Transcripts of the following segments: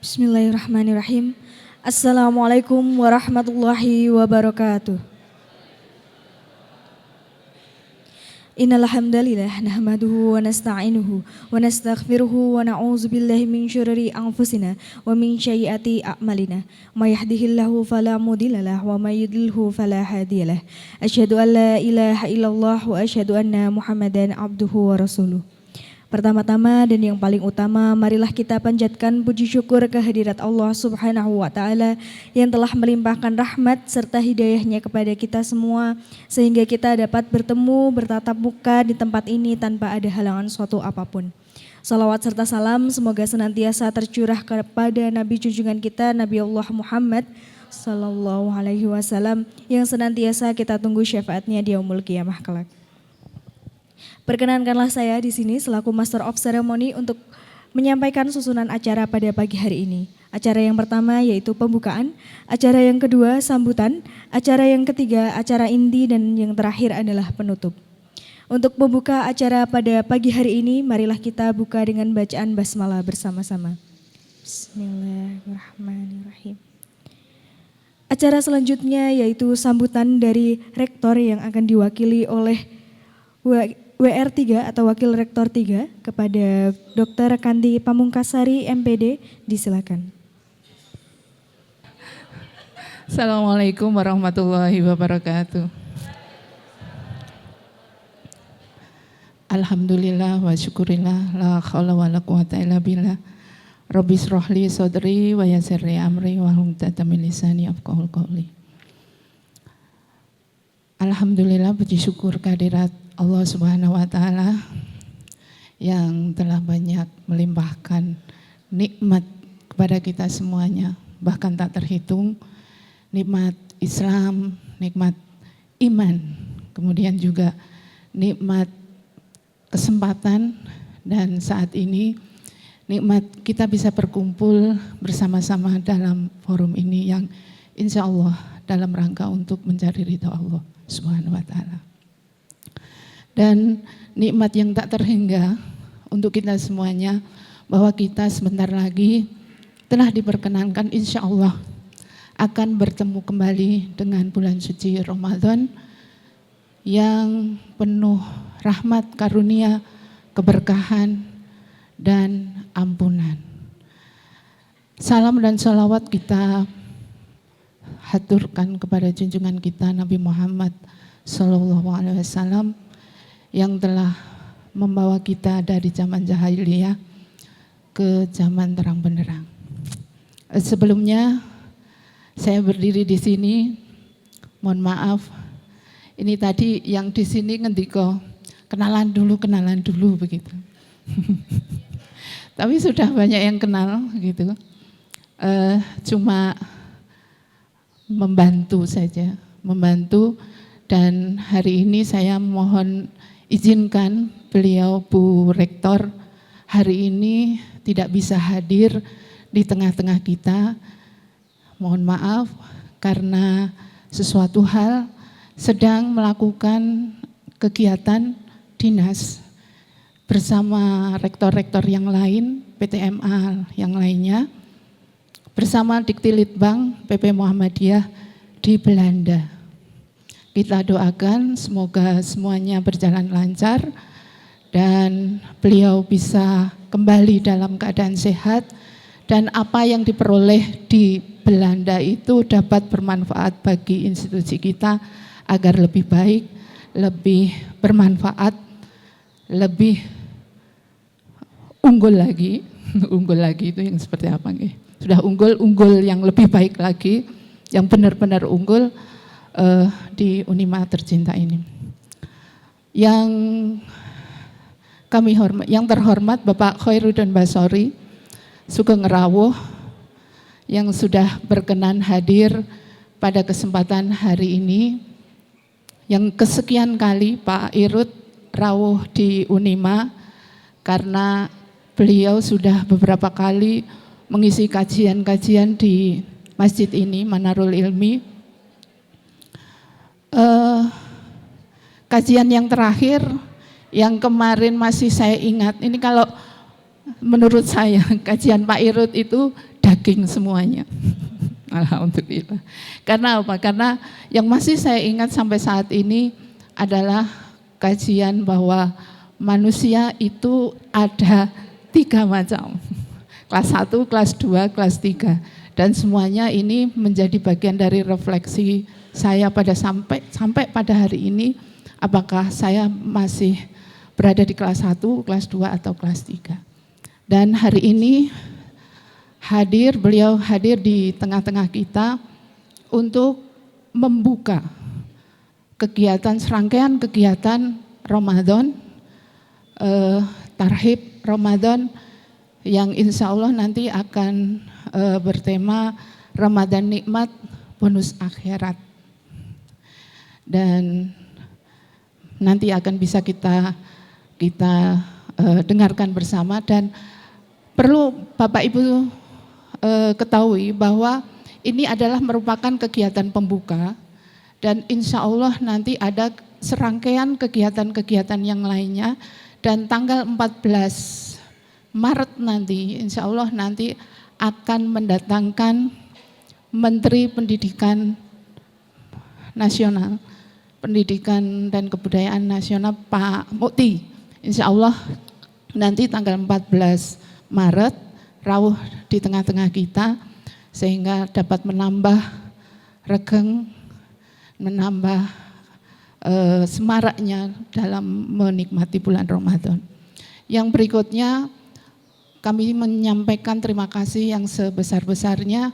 Bismillahirrahmanirrahim. Assalamualaikum warahmatullahi wabarakatuh. Innal hamdalillah nahmaduhu wa nasta'inuhu wa nastaghfiruhu wa na'udzu billahi min syururi anfusina wa min sayyiati a'malina. May yahdihillahu fala mudhillalah wa may yudlilhu fala hadiyalah. Asyhadu an la ilaha illallah wa asyhadu anna Muhammadan abduhu wa rasuluh. Pertama-tama dan yang paling utama, marilah kita panjatkan puji syukur kehadirat Allah Subhanahu wa Ta'ala yang telah melimpahkan rahmat serta hidayahnya kepada kita semua, sehingga kita dapat bertemu bertatap muka di tempat ini tanpa ada halangan suatu apapun. Salawat serta salam semoga senantiasa tercurah kepada Nabi junjungan kita, Nabi Allah Muhammad Sallallahu Alaihi Wasallam, yang senantiasa kita tunggu syafaatnya di yaumul qiyamah kelak. Perkenankanlah saya di sini selaku Master of Ceremony untuk menyampaikan susunan acara pada pagi hari ini. Acara yang pertama yaitu pembukaan, acara yang kedua sambutan, acara yang ketiga acara inti, dan yang terakhir adalah penutup. Untuk membuka acara pada pagi hari ini, marilah kita buka dengan bacaan basmalah bersama-sama. Bismillahirrahmanirrahim. Acara selanjutnya yaitu sambutan dari rektor yang akan diwakili oleh WR3 atau Wakil Rektor 3 kepada Dr. Kandi Pamungkasari MPD, disilakan. Assalamualaikum warahmatullahi wabarakatuh. Alhamdulillah wa syukurillah la haula wa la quwata illa billah. Rabbi shrahli sadri wa yassirli amri wahlul 'uqdatam min lisani yafqahul qawli. Alhamdulillah, puji syukur kehadirat Allah Subhanahu wa Ta'ala yang telah banyak melimpahkan nikmat kepada kita semuanya, bahkan tak terhitung, nikmat Islam, nikmat iman, kemudian juga nikmat kesempatan, dan saat ini nikmat kita bisa berkumpul bersama-sama dalam forum ini yang insya Allah dalam rangka untuk mencari ridha Allah Subhanahu wa Ta'ala. Dan nikmat yang tak terhingga untuk kita semuanya, bahwa kita sebentar lagi telah diperkenankan insya Allah akan bertemu kembali dengan bulan suci Ramadan yang penuh rahmat, karunia, keberkahan, dan ampunan. Salam dan salawat kita haturkan kepada junjungan kita Nabi Muhammad Sallallahu Alaihi Wasallam yang telah membawa kita dari zaman jahiliyah ke zaman terang benderang. Sebelumnya saya berdiri di sini, mohon maaf, ini tadi yang di sini ngendiko kenalan dulu begitu. Tapi sudah banyak yang kenal gitu. Cuma membantu saja, dan hari ini saya mohon izinkan beliau Bu Rektor hari ini tidak bisa hadir di tengah-tengah kita. Mohon maaf karena sesuatu hal sedang melakukan kegiatan dinas bersama rektor-rektor yang lain, PTMA yang lainnya, bersama Diktilitbang PP Muhammadiyah di Belanda. Kita doakan semoga semuanya berjalan lancar dan beliau bisa kembali dalam keadaan sehat, dan apa yang diperoleh di Belanda itu dapat bermanfaat bagi institusi kita agar lebih baik, lebih bermanfaat, lebih unggul lagi. Unggul lagi itu yang seperti apa nih? Sudah unggul yang lebih baik lagi, yang benar-benar unggul di Unima tercinta ini. Yang kami hormat, yang terhormat Bapak Khairuddin Basori Sugeng Rawuh yang sudah berkenan hadir pada kesempatan hari ini, yang kesekian kali Pak Irut rawuh di Unima, karena beliau sudah beberapa kali mengisi kajian-kajian di masjid ini, Manarul Ilmi. Kajian yang terakhir, yang kemarin masih saya ingat, ini kalau menurut saya kajian Pak Irut itu daging semuanya. Alhamdulillah. Karena apa? Karena yang masih saya ingat sampai saat ini adalah kajian bahwa manusia itu ada 3 macam. Kelas 1, kelas 2, kelas 3. Dan semuanya ini menjadi bagian dari refleksi saya pada sampai pada hari ini, apakah saya masih berada di kelas 1, kelas 2 atau kelas 3. Dan hari ini beliau hadir di tengah-tengah kita untuk membuka serangkaian kegiatan Ramadan, Tarhib Ramadan yang insya Allah nanti akan bertema Ramadan Nikmat Bonus Akhirat. Dan nanti akan bisa kita dengarkan bersama, dan perlu Bapak Ibu ketahui bahwa ini adalah merupakan kegiatan pembuka, dan insya Allah nanti ada serangkaian kegiatan-kegiatan yang lainnya, dan tanggal 14 Maret nanti insya Allah nanti akan mendatangkan Menteri Pendidikan Nasional, Pendidikan dan Kebudayaan Nasional Pak Mukti. Insya Allah nanti tanggal 14 Maret rawuh di tengah-tengah kita, sehingga dapat menambah regeng, menambah semaraknya dalam menikmati bulan Ramadan. Yang berikutnya kami menyampaikan terima kasih yang sebesar-besarnya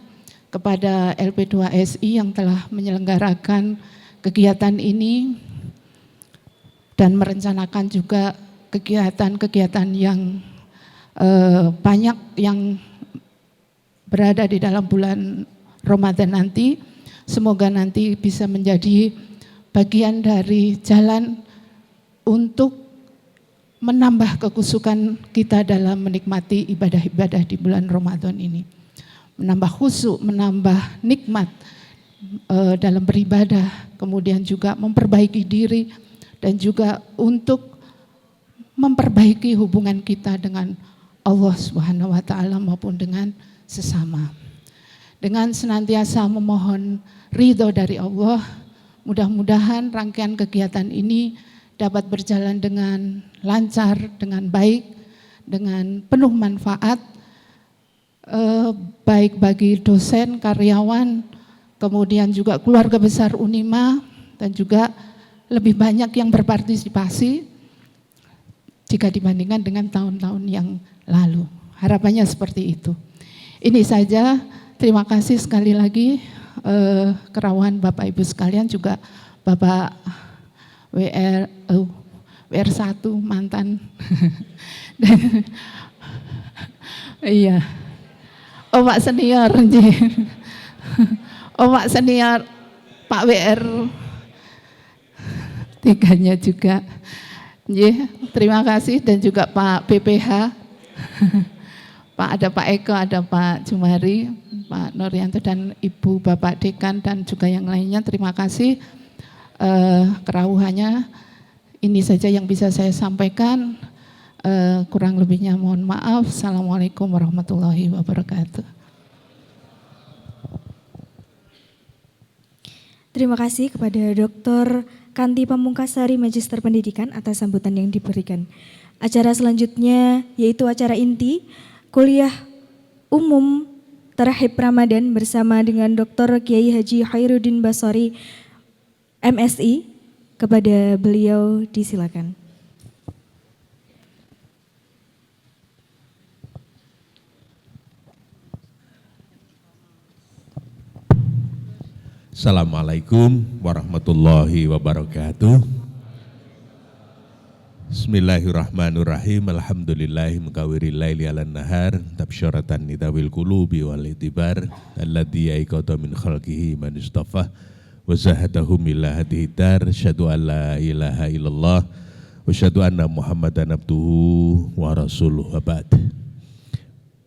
kepada LP2SI yang telah menyelenggarakan kegiatan ini dan merencanakan juga kegiatan-kegiatan yang banyak yang berada di dalam bulan Ramadan nanti. Semoga nanti bisa menjadi bagian dari jalan untuk menambah kekusukan kita dalam menikmati ibadah-ibadah di bulan Ramadan ini. Menambah khusyuk, menambah nikmat dalam beribadah, kemudian juga memperbaiki diri dan juga untuk memperbaiki hubungan kita dengan Allah Subhanahu wa taala maupun dengan sesama. Dengan senantiasa memohon ridho dari Allah, mudah-mudahan rangkaian kegiatan ini dapat berjalan dengan lancar, dengan baik, dengan penuh manfaat, baik bagi dosen, karyawan, kemudian juga keluarga besar Unima, dan juga lebih banyak yang berpartisipasi jika dibandingkan dengan tahun-tahun yang lalu. Harapannya seperti itu. Ini saja, terima kasih sekali lagi kerawuhan Bapak Ibu sekalian, juga Bapak WR1 mantan. Iya. Pak senior, Pak senior Pak WR tiganya juga. Terima kasih, dan juga Pak PPH. Ada Pak Eko, ada Pak Jumari, Pak Nuryanto, dan Ibu Bapak Dekan, dan juga yang lainnya. Terima kasih kerawuhannya. Ini saja yang bisa saya sampaikan. Kurang lebihnya mohon maaf. Assalamualaikum warahmatullahi wabarakatuh. Terima kasih kepada Dr. Kanti Pamungkasari, Magister Pendidikan, atas sambutan yang diberikan. Acara selanjutnya yaitu acara inti Kuliah Umum Tarhib Ramadan bersama dengan Dr. Kiai Haji Khairuddin Basori, MSI. Kepada beliau disilakan. Assalamualaikum warahmatullahi wabarakatuh. Bismillahirrahmanirrahim. Alhamdulillahi mukawwiril laili 'alan nahar tabsyaratan nidawil qulubi wal itibar alladzi aiqata min khalqihi man istafa wa zahadahum ila hadihi dar. Asyhadu an la ilaha illallah wa asyhadu anna Muhammadan abduhu wa rasuluhu. Ba'd.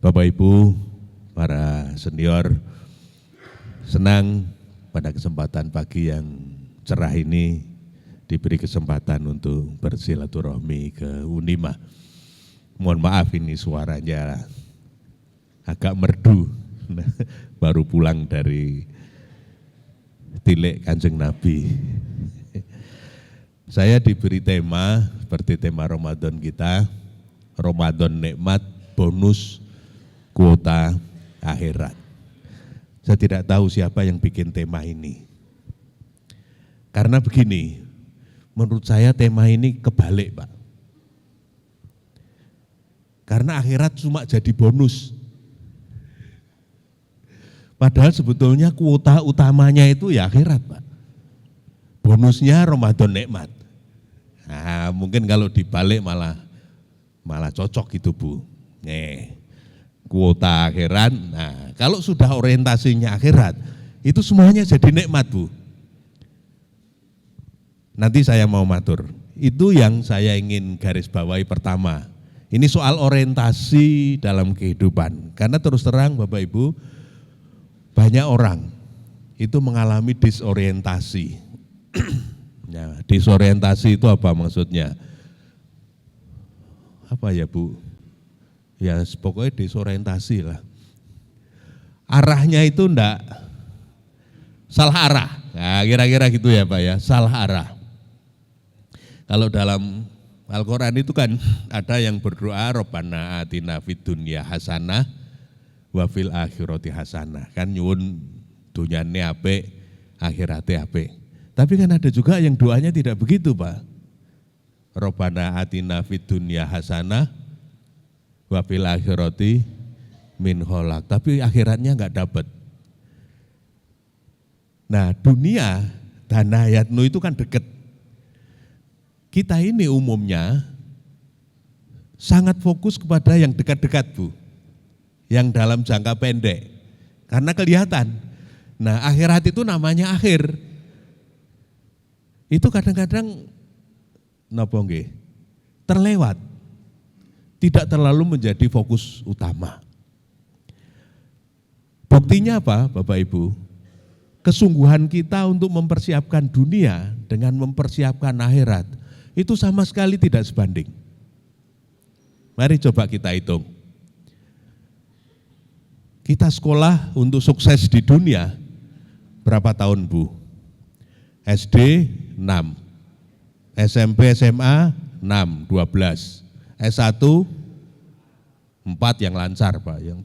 Bapak Ibu, para senior, senang pada kesempatan pagi yang cerah ini diberi kesempatan untuk bersilaturahmi ke Unima. Mohon maaf ini suaranya agak merdu baru pulang dari tilik Kanjeng Nabi. Saya diberi tema seperti tema Ramadan kita, Ramadan nikmat, bonus, kuota akhirat. Saya tidak tahu siapa yang bikin tema ini. Karena begini, menurut saya tema ini kebalik, Pak. Karena akhirat cuma jadi bonus. Padahal sebetulnya kuota utamanya itu ya akhirat, Pak. Bonusnya Ramadan nikmat. Nah, mungkin kalau dibalik malah cocok gitu, Bu. Kuota akhirat. Nah, kalau sudah orientasinya akhirat, itu semuanya jadi nikmat, Bu. Nanti saya mau matur. Itu yang saya ingin garis bawahi pertama. Ini soal orientasi dalam kehidupan. Karena terus terang Bapak Ibu, banyak orang itu mengalami disorientasi. Ya, disorientasi itu apa maksudnya? Apa ya, Bu? Ya pokoknya disorientasi lah. Arahnya itu enggak salah arah. Nah, kira-kira gitu ya Pak ya, salah arah. Kalau dalam Al-Quran itu kan ada yang berdoa Rabbana atina fid dunya hasanah wa fil akhirati hasanah. Kan nyuwun dunyane apik, akhirate apik. Tapi kan ada juga yang doanya tidak begitu, Pak. Rabbana atina fid dunya hasanah wa fil akhirati min kholaq. Tapi akhiratnya enggak dapat. Nah, dunia dan hayatmu itu kan dekat. Kita ini umumnya sangat fokus kepada yang dekat-dekat, Bu. Yang dalam jangka pendek. Karena kelihatan. Nah, akhirat itu namanya akhir. Itu kadang-kadang napa nggih? Terlewat. Tidak terlalu menjadi fokus utama. Buktinya apa, Bapak Ibu? Kesungguhan kita untuk mempersiapkan dunia dengan mempersiapkan akhirat itu sama sekali tidak sebanding. Mari coba kita hitung. Kita sekolah untuk sukses di dunia berapa tahun, Bu? SD 6, SMP SMA 6, 12, S1 4 yang lancar, Pak. Yang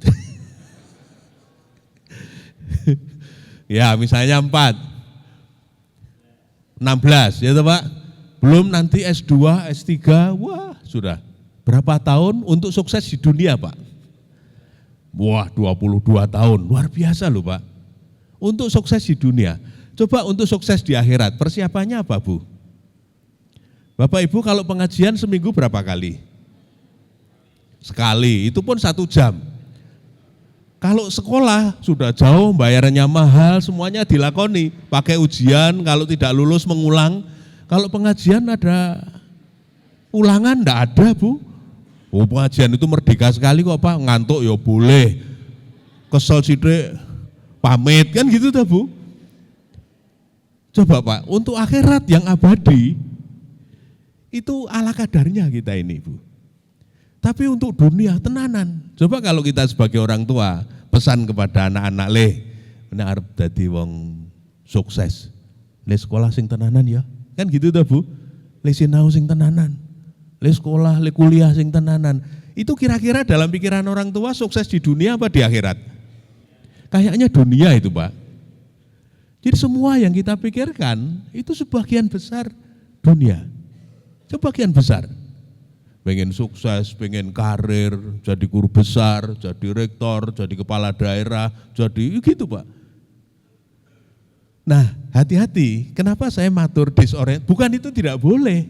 ya misalnya 4, 16 ya Pak. Belum nanti S2, S3, wah sudah. Berapa tahun untuk sukses di dunia, Pak? Wah 22 tahun, luar biasa loh Pak. Untuk sukses di dunia. Coba untuk sukses di akhirat, persiapannya apa, Bu? Bapak Ibu kalau pengajian seminggu berapa kali? Sekali, itu pun 1 jam. Kalau sekolah sudah jauh, bayarannya mahal, semuanya dilakoni. Pakai ujian, kalau tidak lulus mengulang. Kalau pengajian ada ulangan, enggak ada, Bu. Oh, pengajian itu merdeka sekali kok, Pak. Ngantuk ya boleh. Kesel sithik pamit, kan gitu dah, Bu. Coba, Pak, untuk akhirat yang abadi itu ala kadarnya kita ini, Bu. Tapi untuk dunia tenanan. Coba kalau kita sebagai orang tua pesan kepada anak-anak, nek arep dadi wong sukses. Le sekolah sing tenanan ya. Kan gitu dah, Bu. Le sinau sing tenanan. Le sekolah, le kuliah sing tenanan. Itu kira-kira dalam pikiran orang tua sukses di dunia apa di akhirat? Kayaknya dunia itu, Pak. Jadi semua yang kita pikirkan itu sebagian besar dunia. Sebagian besar. Pengen sukses, pengen karir, jadi guru besar, jadi rektor, jadi kepala daerah, jadi gitu, Pak. Nah, hati-hati, kenapa saya matur disorient? Bukan itu tidak boleh.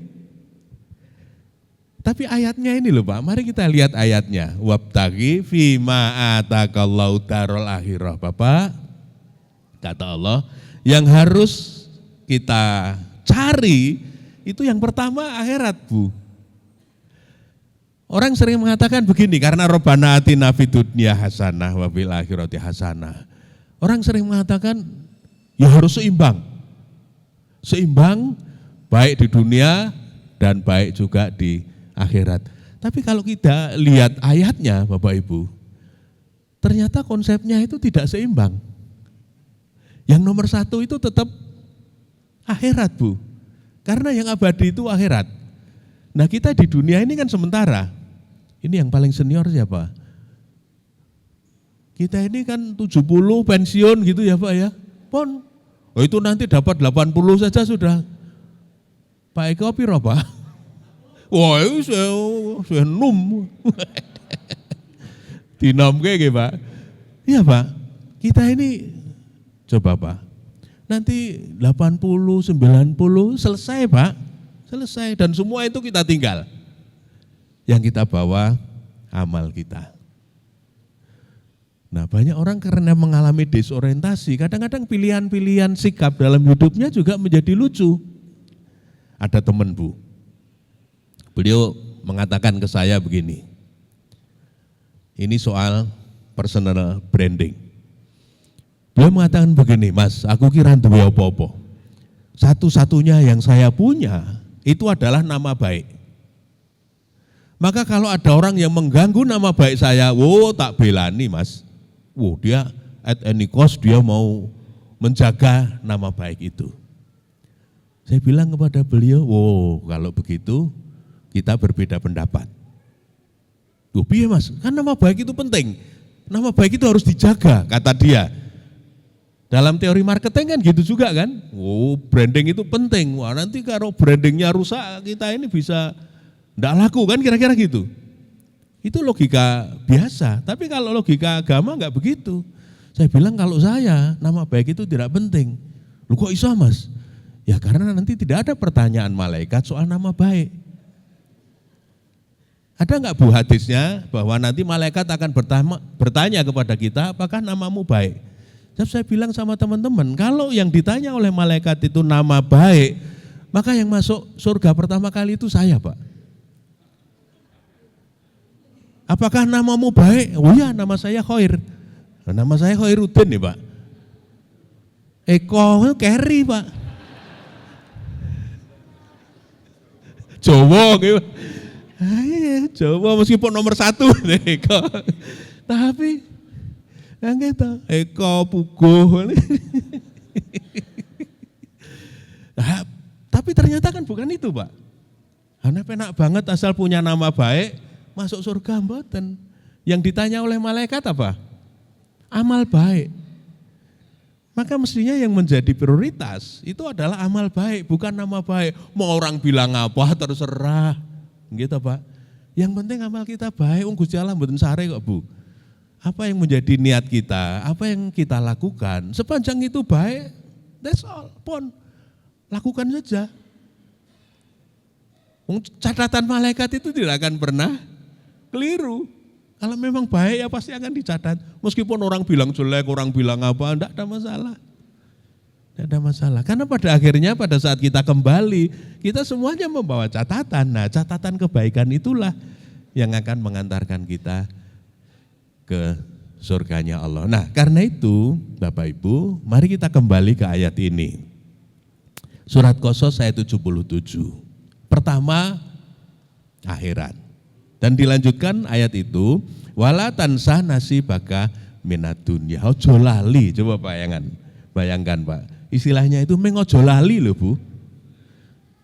Tapi ayatnya ini loh Pak, mari kita lihat ayatnya. Wabtaghi fima atakallahu darul akhirah. Bapak, kata Allah, yang harus kita cari itu yang pertama akhirat, Bu. Orang sering mengatakan begini, karena Rabbana atina fid dunya hasanah wa fil akhirati hasanah. Orang sering mengatakan, ya harus seimbang. Seimbang baik di dunia dan baik juga di akhirat. Tapi kalau kita lihat ayatnya Bapak Ibu, ternyata konsepnya itu tidak seimbang. Yang nomor satu itu tetap akhirat, Bu. Karena yang abadi itu akhirat. Nah, kita di dunia ini kan sementara. Ini yang paling senior siapa? Kita ini kan 70 pensiun gitu ya Pak ya. Pon. Oh itu nanti dapat 80 saja sudah. Pak Eko piro Pak? Wah itu saya num. Dinom kayak Pak. Iya Pak, kita ini coba Pak. Nanti 80, 90 selesai Pak. Selesai dan semua itu kita tinggal. Yang kita bawa amal kita. Nah banyak orang karena mengalami disorientasi, kadang-kadang pilihan-pilihan sikap dalam hidupnya juga menjadi lucu. Ada teman Bu, beliau mengatakan ke saya begini, ini soal personal branding. Beliau mengatakan begini, Mas, aku kira duwe apa-apa. Satu-satunya yang saya punya itu adalah nama baik. Maka kalau ada orang yang mengganggu nama baik saya, tak belani Mas. Dia at any cost dia mau menjaga nama baik itu. Saya bilang kepada beliau, kalau begitu kita berbeda pendapat. Piye Mas, kan nama baik itu penting. Nama baik itu harus dijaga, kata dia. Dalam teori marketing kan gitu juga kan. Branding itu penting. Nanti kalau brandingnya rusak, kita ini bisa enggak laku kan kira-kira gitu. Itu logika biasa, tapi kalau logika agama enggak begitu. Saya bilang kalau saya, nama baik itu tidak penting. Lu kok iso Mas? Ya karena nanti tidak ada pertanyaan malaikat soal nama baik. Ada enggak Bu hadisnya bahwa nanti malaikat akan bertanya kepada kita apakah namamu baik? Saya bilang sama teman-teman, kalau yang ditanya oleh malaikat itu nama baik, maka yang masuk surga pertama kali itu saya Pak. Apakah namamu baik? Iya, nama saya Khair. Nama saya Khairuddin nih Pak. Eko Kerry Pak. Jawa gitu. Jawa meskipun nomor 1 Eko. Tapi yang gitu, Eko Puguh. Nah, tapi ternyata kan bukan itu Pak. Karena penak banget asal punya nama baik, masuk surga mboten. Yang ditanya oleh malaikat apa? Amal baik. Maka mestinya yang menjadi prioritas itu adalah amal baik, bukan nama baik. Mau orang bilang apa terserah. Gitu Pak. Yang penting amal kita baik, Gusti Allah mboten sare kok Bu. Apa yang menjadi niat kita, apa yang kita lakukan, sepanjang itu baik, that's all, pon. Lakukan saja. Catatan malaikat itu tidak akan pernah keliru. Kalau memang baik ya pasti akan dicatat. Meskipun orang bilang jelek, orang bilang apa, enggak ada masalah. Tidak ada masalah. Karena pada akhirnya pada saat kita kembali, kita semuanya membawa catatan. Nah catatan kebaikan itulah yang akan mengantarkan kita ke surganya Allah. Nah karena itu Bapak Ibu, mari kita kembali ke ayat ini. Surat Qasas ayat 77. Pertama, akhirat. Dan dilanjutkan ayat itu, wala tansah nasibaka minad dunya. Ojo lali, coba bayangkan Pak. Istilahnya itu mengojo lali loh Bu.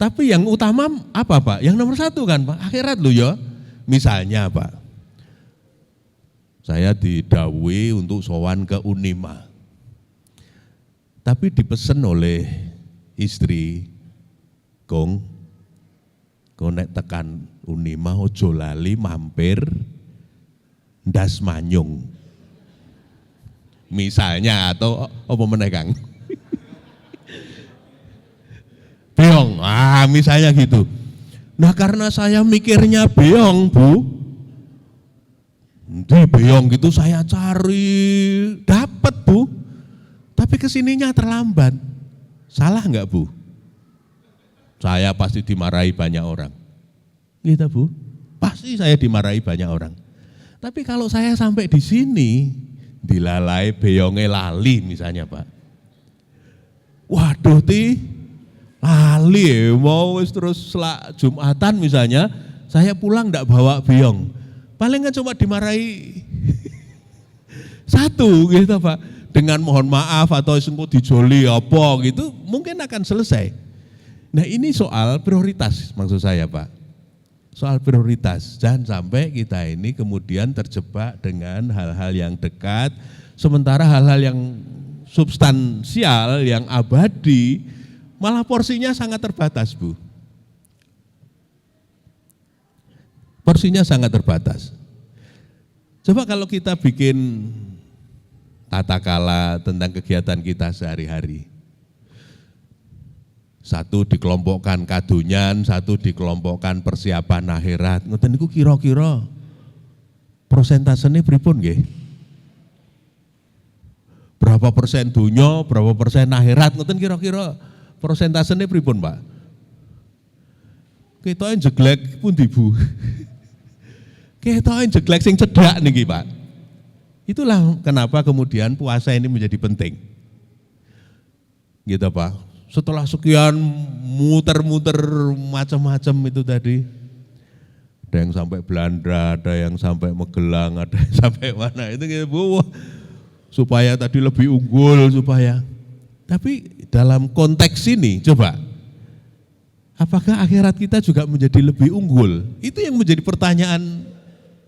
Tapi yang utama apa Pak? Yang nomor 1 kan Pak, akhirat loh ya. Misalnya Pak, saya didhawuhi untuk sowan ke Unima. Tapi dipesan oleh istri, Kong nek tekan Unima ojo lali mampir ndas manyung. Misalnya atau apa meneh Kang? Beong, misalnya gitu. Nah karena saya mikirnya beong Bu, di beong gitu saya cari, dapat Bu, tapi kesininya terlambat. Salah enggak Bu? Saya pasti dimarahi banyak orang. Gitu Bu, pasti saya dimarahi banyak orang. Tapi kalau saya sampai di sini, dilalai beonge lali misalnya Pak. Waduh lali mau terus Jumatan misalnya, saya pulang enggak bawa beong. Paling kan cuma dimarahi satu gitu Pak. Dengan mohon maaf atau engko dijoli apa gitu mungkin akan selesai. Nah ini soal prioritas maksud saya Pak. Soal prioritas, jangan sampai kita ini kemudian terjebak dengan hal-hal yang dekat, sementara hal-hal yang substansial, yang abadi, malah porsinya sangat terbatas Bu. Porsinya sangat terbatas. Coba kalau kita bikin tata kala tentang kegiatan kita sehari-hari. Satu dikelompokkan kadunyan, satu dikelompokkan persiapan akhirat. Ngoten niku kira-kira persentasenya pripun nggih? Berapa persen dunya, berapa persen akhirat, ngoten kira-kira persentasenya pripun, Pak? Ketoke jeglek pundi Bu? Ketoke jeglek sing cedhak niki, Pak. Itulah kenapa kemudian puasa ini menjadi penting. Gitu Pak. Setelah sekian muter-muter macam-macam itu tadi, ada yang sampai Belanda, ada yang sampai Magelang, ada yang sampai mana, itu gitu, wah, supaya tadi lebih unggul, supaya. Tapi dalam konteks ini, coba, apakah akhirat kita juga menjadi lebih unggul? Itu yang menjadi pertanyaan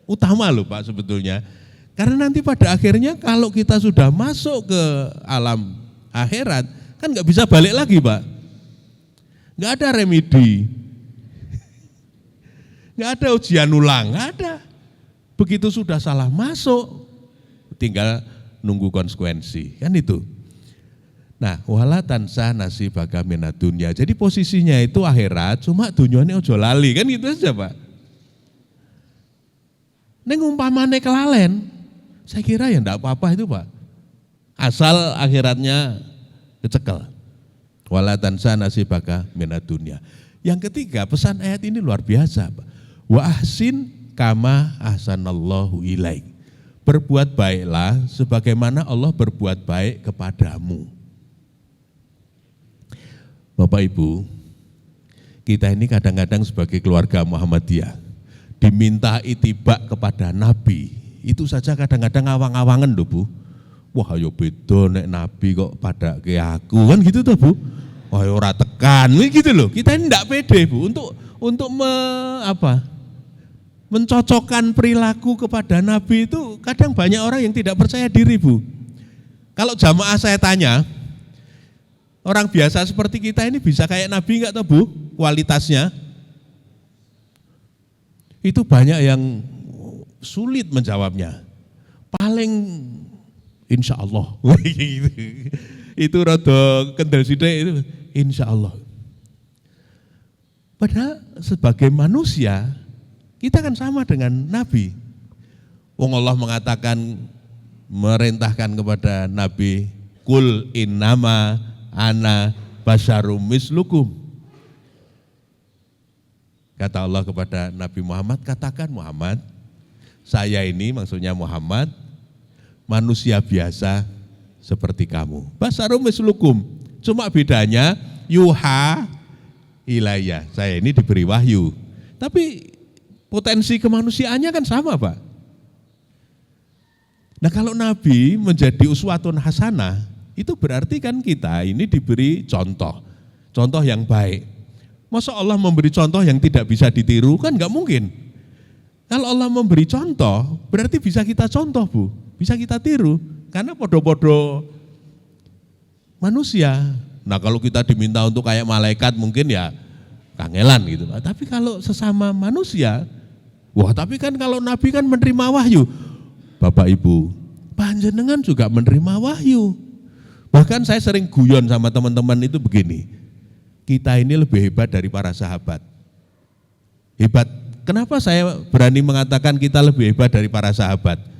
utama loh Pak sebetulnya. Karena nanti pada akhirnya kalau kita sudah masuk ke alam akhirat, kan nggak bisa balik lagi Pak, nggak ada remedi, nggak ada ujian ulang, nggak ada. Begitu sudah salah masuk, tinggal nunggu konsekuensi, kan itu. Nah, wala tansa nasibaka minad dunya. Jadi posisinya itu akhirat, cuma dunyane ojo lali, kan gitu saja Pak. Neng umpamane kelalen, saya kira ya enggak apa-apa itu Pak. Asal akhiratnya kecekel. Wala tansa nasibaka minad dunya. Yang ketiga, pesan ayat ini luar biasa, Pak. Wa ahsin kama ahsanallahu ilaik. Berbuat baiklah sebagaimana Allah berbuat baik kepadamu. Bapak Ibu, kita ini kadang-kadang sebagai keluarga Muhammadiyah diminta itibak kepada Nabi. Itu saja kadang-kadang awang-awangan loh Bu. Wah ayo beda nek Nabi kok pada ke aku, kan gitu tuh Bu. Wah ora tekan, gitu loh. Kita ini enggak pede Bu untuk mencocokkan perilaku kepada Nabi itu kadang banyak orang yang tidak percaya diri Bu. Kalau jamaah saya tanya, orang biasa seperti kita ini bisa kayak Nabi enggak tuh Bu kualitasnya? Itu banyak yang sulit menjawabnya. Paling insya Allah, itu rada kendal sidik itu insya Allah. Padahal sebagai manusia kita kan sama dengan Nabi. Wong Allah mengatakan merintahkan kepada Nabi, kul innama ana basyarum mislukum. Kata Allah kepada Nabi Muhammad, katakan Muhammad, saya ini maksudnya Muhammad manusia biasa seperti kamu. Basyarum mislukum. Cuma bedanya yuha ilayya. Saya ini diberi wahyu. Tapi potensi kemanusiaannya kan sama, Pak. Nah, kalau Nabi menjadi uswatun hasanah, itu berarti kan kita ini diberi contoh. Contoh yang baik. Masa Allah memberi contoh yang tidak bisa ditiru? Kan enggak mungkin. Kalau Allah memberi contoh, berarti bisa kita contoh, Bu. Bisa kita tiru, karena podo-podo manusia. Nah kalau kita diminta untuk kayak malaikat mungkin ya kangelan gitu. Tapi kalau sesama manusia, wah tapi kan kalau Nabi kan menerima wahyu. Bapak Ibu, panjenengan juga menerima wahyu. Bahkan saya sering guyon sama teman-teman itu begini, kita ini lebih hebat dari para sahabat. Hebat, kenapa saya berani mengatakan kita lebih hebat dari para sahabat?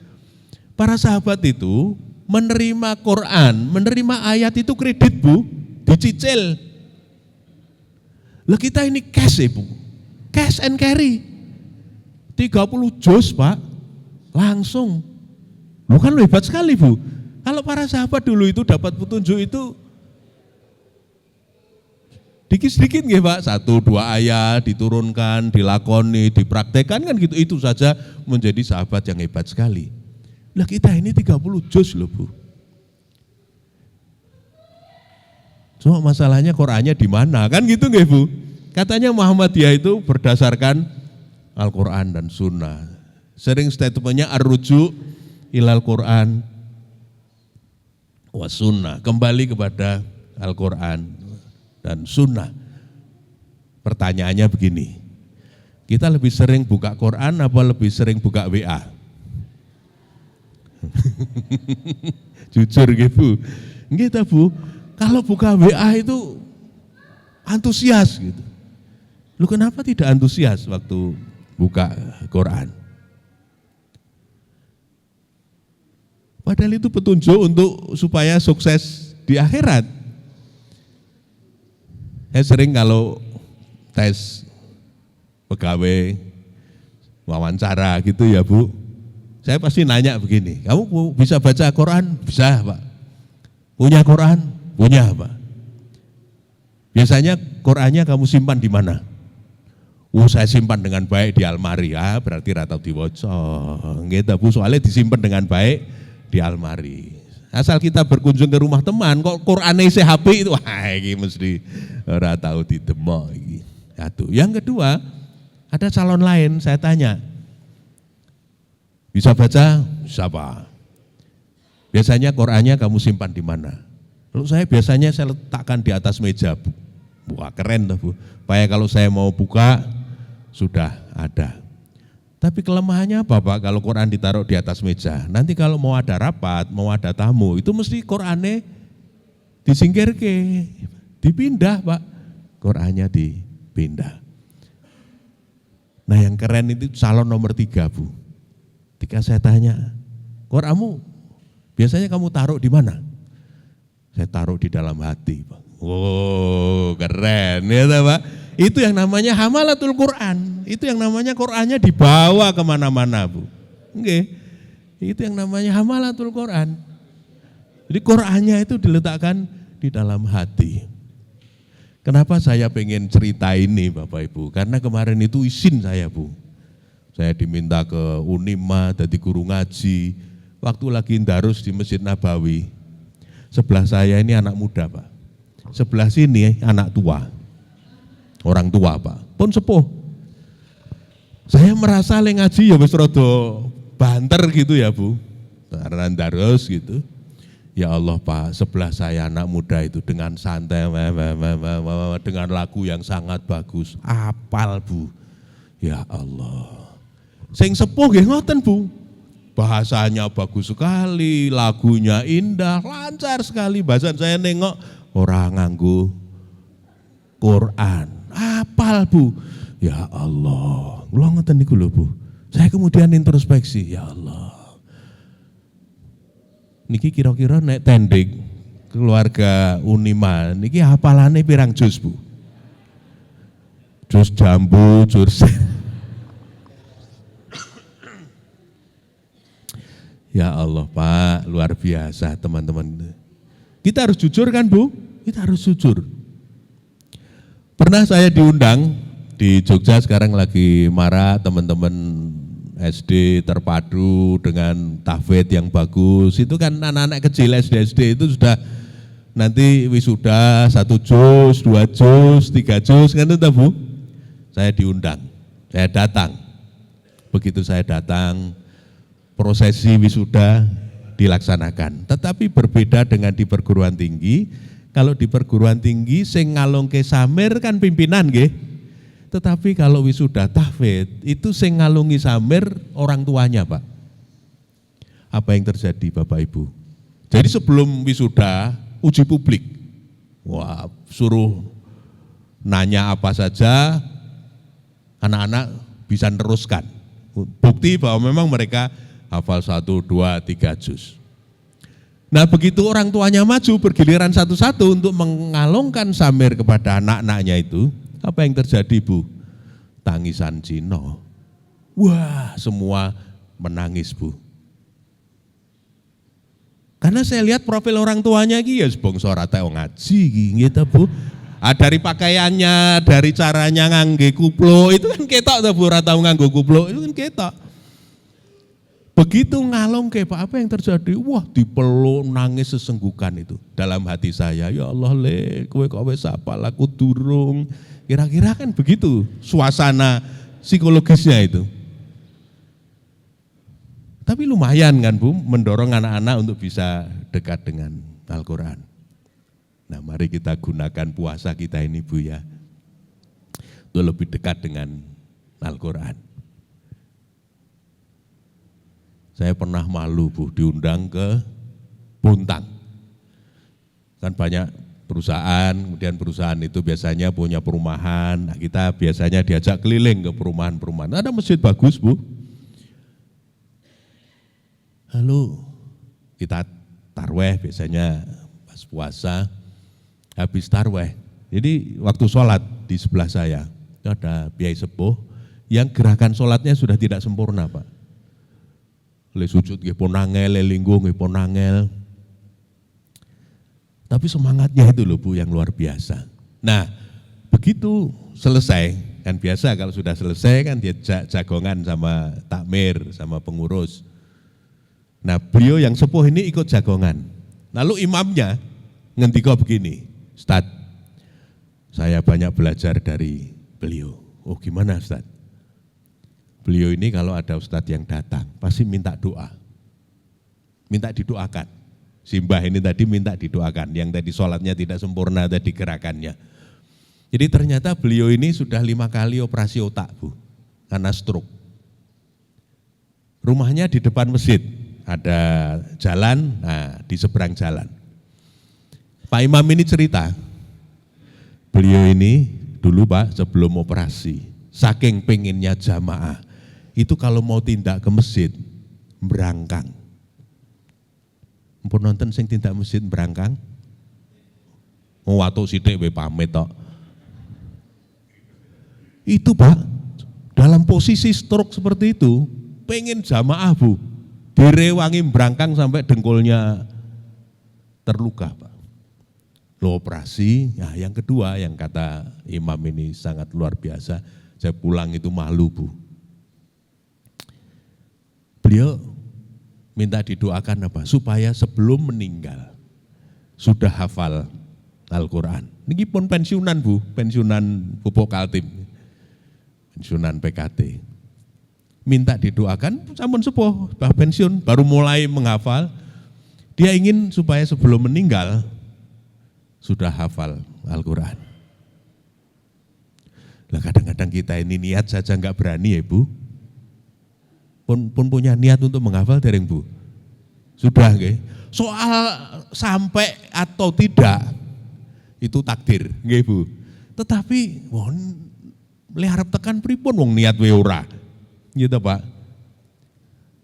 Para sahabat itu menerima Quran, menerima ayat itu kredit Bu, dicicil. Lah kita ini cash Bu, cash and carry. 30 juz Pak, langsung. Bukan hebat sekali Bu. Kalau para sahabat dulu itu dapat petunjuk itu dikit-dikit nggih Pak, 1-2 ayat diturunkan, dilakoni, dipraktekkan kan gitu. Itu saja menjadi sahabat yang hebat sekali. Lah kita ini 30 juz loh Bu. Cuma masalahnya Qur'annya di mana kan gitu nggih Bu? Katanya Muhammadiyah itu berdasarkan Al-Qur'an dan Sunnah. Sering statementnya ar-ruju' ilal Qur'an wa Sunnah, kembali kepada Al-Qur'an dan Sunnah. Pertanyaannya begini, kita lebih sering buka Qur'an apa lebih sering buka WA? Jujur gitu, gitu Bu. Kalau buka WA itu antusias gitu. Lu kenapa tidak antusias waktu buka Quran? Padahal itu petunjuk untuk supaya sukses di akhirat. Saya sering kalau tes pegawai wawancara gitu ya Bu, saya pasti nanya begini, kamu bisa baca Quran? Bisa Pak. Punya Quran? Punya Pak. Biasanya Qurannya kamu simpan di mana? Saya simpan dengan baik di almari. Berarti ratau diwoco. Gitu Bu, soalnya disimpan dengan baik di almari. Asal kita berkunjung ke rumah teman, kok Qur'ane isih HP itu, ini mesti ora tahu didemok iki. Satu. Yang kedua, ada calon lain, saya tanya, bisa baca? Bisa Pak. Biasanya Qur'annya kamu simpan di mana? Lalu saya biasanya saya letakkan di atas meja Bu. Wah keren tuh Bu. Supaya kalau saya mau buka sudah ada. Tapi kelemahannya apa Pak kalau Quran ditaruh di atas meja? Nanti kalau mau ada rapat, mau ada tamu, itu mesti Qurannya disingkirke, dipindah Pak. Qurannya dipindah. Nah yang keren itu calon nomor 3 Bu. Ketika saya tanya, Quranmu biasanya kamu taruh di mana? Saya taruh di dalam hati Pak. Oh keren ya Pak. Itu yang namanya hamalatul Quran. Itu yang namanya Qurannya dibawa kemana-mana Bu. Oke. Itu yang namanya hamalatul Quran. Jadi Qurannya itu diletakkan di dalam hati. Kenapa saya pengen cerita ini Bapak Ibu? Karena kemarin itu izin saya Bu. Saya diminta ke Unima jadi guru ngaji. Waktu lagi ndarus di Masjid Nabawi. Sebelah saya ini anak muda Pak. Sebelah sini anak tua. Orang tua Pak. Pun sepuh. Saya merasa le ngaji ya wis rada banter gitu ya Bu. Karena ndarus gitu. Ya Allah Pak, sebelah saya anak muda itu dengan santai, dengan lagu yang sangat bagus. Apal Bu. Ya Allah. Sing sepuh nggih ngoten Bu. Bahasanya bagus sekali, lagunya indah, lancar sekali. Bahasan saya nengok orang nganggo Quran. Apal Bu. Ya Allah. Kula ngoten niku lho Bu. Saya kemudian introspeksi, ya Allah. Niki kira-kira nek tending keluarga Unima niki hafalane pirang juz Bu? Juz jambu, juz Ya Allah Pak, luar biasa teman-teman. Kita harus jujur kan Bu? Kita harus jujur. Pernah saya diundang di Jogja, sekarang lagi marak teman-teman SD terpadu dengan tahfidz yang bagus. Itu kan anak-anak kecil SD itu sudah nanti wisuda 1 juz, 2 juz, 3 juz kan itu Bu? Saya diundang, saya datang. Begitu saya datang, prosesi wisuda dilaksanakan. Tetapi berbeda dengan di perguruan tinggi. Kalau di perguruan tinggi sing ngalungke samir kan pimpinan nggih. Tetapi kalau wisuda tahfidz itu sing ngalungi samir orang tuanya Pak. Apa yang terjadi Bapak Ibu? Jadi sebelum wisuda uji publik. Wah, suruh nanya apa saja, anak-anak bisa neruskan. Bukti bahwa memang mereka hafal 1, 2, 3 juz. Nah begitu orang tuanya maju bergiliran satu-satu untuk mengalungkan samir kepada anak-anaknya itu, apa yang terjadi Bu? Tangisan Cina. Wah semua menangis Bu. Karena saya lihat profil orang tuanya iki ya bangsa ora tau ngaji gitu Bu. Dari pakaiannya, dari caranya ngangge kuplo, itu kan ketok tuh Bu, ora tau nganggo kuplo, itu kan ketok. Begitu ngalong ke Pak, apa yang terjadi? Wah, dipeluk nangis sesenggukan itu. Dalam hati saya, ya Allah le, kowe kok wis apal aku durung. Kira-kira kan begitu suasana psikologisnya itu. Tapi lumayan kan Bu, mendorong anak-anak untuk bisa dekat dengan Al-Quran. Nah mari kita gunakan puasa kita ini Bu ya, untuk lebih dekat dengan Al-Quran. Saya pernah malu Bu, diundang ke Bontang. Kan banyak perusahaan, kemudian perusahaan itu biasanya punya perumahan. Nah, kita biasanya diajak keliling ke perumahan-perumahan. Ada masjid bagus Bu. Lalu kita tarweh biasanya pas puasa, habis tarweh. Jadi waktu sholat di sebelah saya, ada Biai Sepuh yang gerakan sholatnya sudah tidak sempurna Pak. Le sujud nggih pun angel, le linggo nggih pun angel. Tapi semangatnya itu loh Bu yang luar biasa. Nah, begitu selesai, kan biasa kalau sudah selesai kan dia jagongan sama takmir, sama pengurus. Nah, beliau yang sepuh ini ikut jagongan. Lalu imamnya ngendika begini, Ustaz, saya banyak belajar dari beliau. Oh, gimana Ustaz? Beliau ini kalau ada ustadz yang datang, pasti minta doa. Minta didoakan. Simbah ini tadi minta didoakan, yang tadi sholatnya tidak sempurna tadi gerakannya. Jadi ternyata beliau ini sudah 5 kali operasi otak Bu, karena stroke. Rumahnya di depan masjid, ada jalan, nah di seberang jalan. Pak Imam ini cerita, beliau ini dulu Pak sebelum operasi, saking pengennya jamaah, itu kalau mau tindak ke masjid, berangkang. Mpun nonton sing tindak masjid berangkang? Mau watuk sithik we pamit tok. Itu Pak, dalam posisi stroke seperti itu, pengen jamaah Bu, direwangi berangkang sampai dengkulnya terluka Pak. Lo operasi, ya yang kedua yang kata imam ini sangat luar biasa, saya pulang itu malu Bu. Beliau minta didoakan apa? Supaya sebelum meninggal sudah hafal Al-Quran. Ini pun pensiunan Bu, pensiunan Pupuk Kaltim, pensiunan PKT. Minta didoakan, sampun sepuh, bah pensiun, baru mulai menghafal. Dia ingin supaya sebelum meninggal sudah hafal Al-Quran. Lah kadang-kadang kita ini niat saja enggak berani ya Bu. Pun punya niat untuk menghafal dereng Bu. Sudah nggih. Soal sampai atau tidak itu takdir nggih Bu. Tetapi le harap tekan pripun wong niat we ora. Gitu Pak.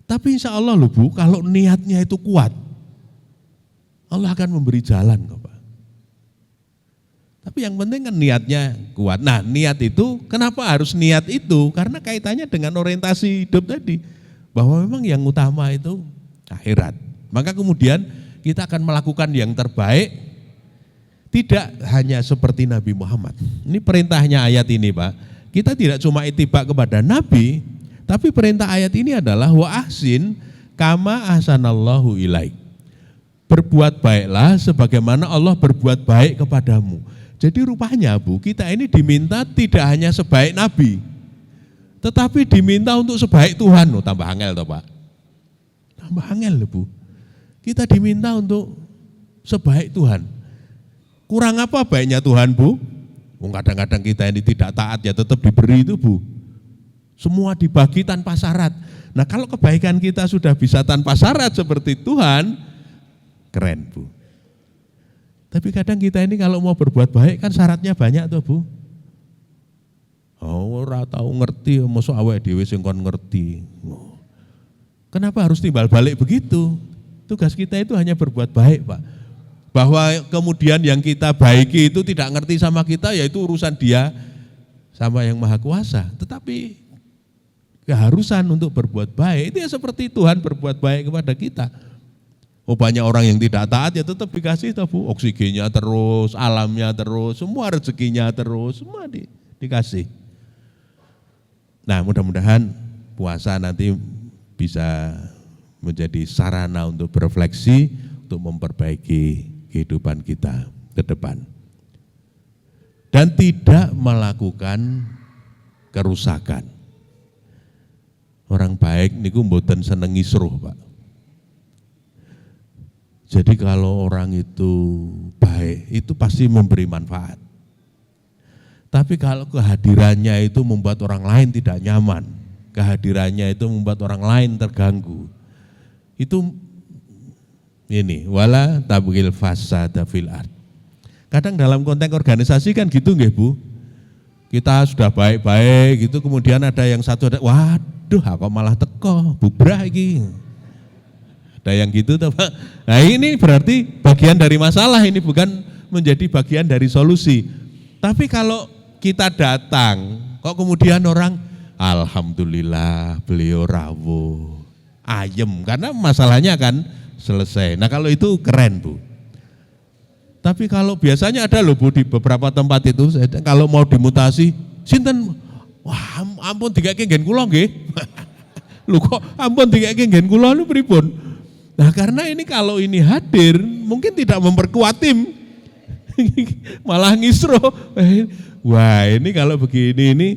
Tapi insya Allah loh Bu, kalau niatnya itu kuat, Allah akan memberi jalan kok Pak. Tapi yang penting kan niatnya kuat. Nah niat itu, kenapa harus niat itu? Karena kaitannya dengan orientasi hidup tadi. Bahwa memang yang utama itu akhirat. Maka kemudian kita akan melakukan yang terbaik, tidak hanya seperti Nabi Muhammad. Ini perintahnya ayat ini Pak. Kita tidak cuma itibak kepada Nabi, tapi perintah ayat ini adalah wa ahsin kama ahsanallahu ilaik. Berbuat baiklah sebagaimana Allah berbuat baik kepadamu. Jadi rupanya Bu, kita ini diminta tidak hanya sebaik Nabi, tetapi diminta untuk sebaik Tuhan. Oh, tambah angel toh Pak. Tambah angel Bu. Kita diminta untuk sebaik Tuhan. Kurang apa baiknya Tuhan Bu? Kadang-kadang kita ini tidak taat ya tetap diberi itu Bu. Semua dibagi tanpa syarat. Nah kalau kebaikan kita sudah bisa tanpa syarat seperti Tuhan, keren Bu. Tapi kadang kita ini kalau mau berbuat baik kan syaratnya banyak tuh Bu. Oh, ora tahu ngerti, mosok awake dhewe sing kon ngerti. Kenapa harus timbal balik begitu? Tugas kita itu hanya berbuat baik, Pak. Bahwa kemudian yang kita baiki itu tidak ngerti sama kita, yaitu urusan dia sama yang Maha Kuasa. Tetapi keharusan untuk berbuat baik itu ya seperti Tuhan berbuat baik kepada kita. Oh, banyak orang yang tidak taat ya tetap dikasih tuh Bu, oksigennya terus, alamnya terus, semua rezekinya terus, semua dikasih. Nah mudah-mudahan puasa nanti bisa menjadi sarana untuk berefleksi, untuk memperbaiki kehidupan kita ke depan. Dan tidak melakukan kerusakan. Orang baik niku mboten seneng ngisruh, Pak. Jadi kalau orang itu baik, itu pasti memberi manfaat. Tapi kalau kehadirannya itu membuat orang lain tidak nyaman, kehadirannya itu membuat orang lain terganggu, itu ini wala tabghil fasada fil ard. Kadang dalam konteks organisasi kan gitu nggih Bu. Kita sudah baik-baik gitu, kemudian ada yang satu ada, waduh kok malah teko, bubrah iki. Ada yang gitu toh Pak. Nah ini berarti bagian dari masalah, ini bukan menjadi bagian dari solusi. Tapi kalau kita datang, kok kemudian orang, alhamdulillah beliau rawuh, ayem, karena masalahnya kan selesai. Nah kalau itu keren Bu. Tapi kalau biasanya ada loh Bu di beberapa tempat itu, kalau mau dimutasi, sinten, wah ampun dikake nggen kula nggih. Lho kok ampun dikake nggen kula niku pripun? Nah karena ini kalau ini hadir, mungkin tidak memperkuat tim, malah ngisro. Wah ini kalau begini ini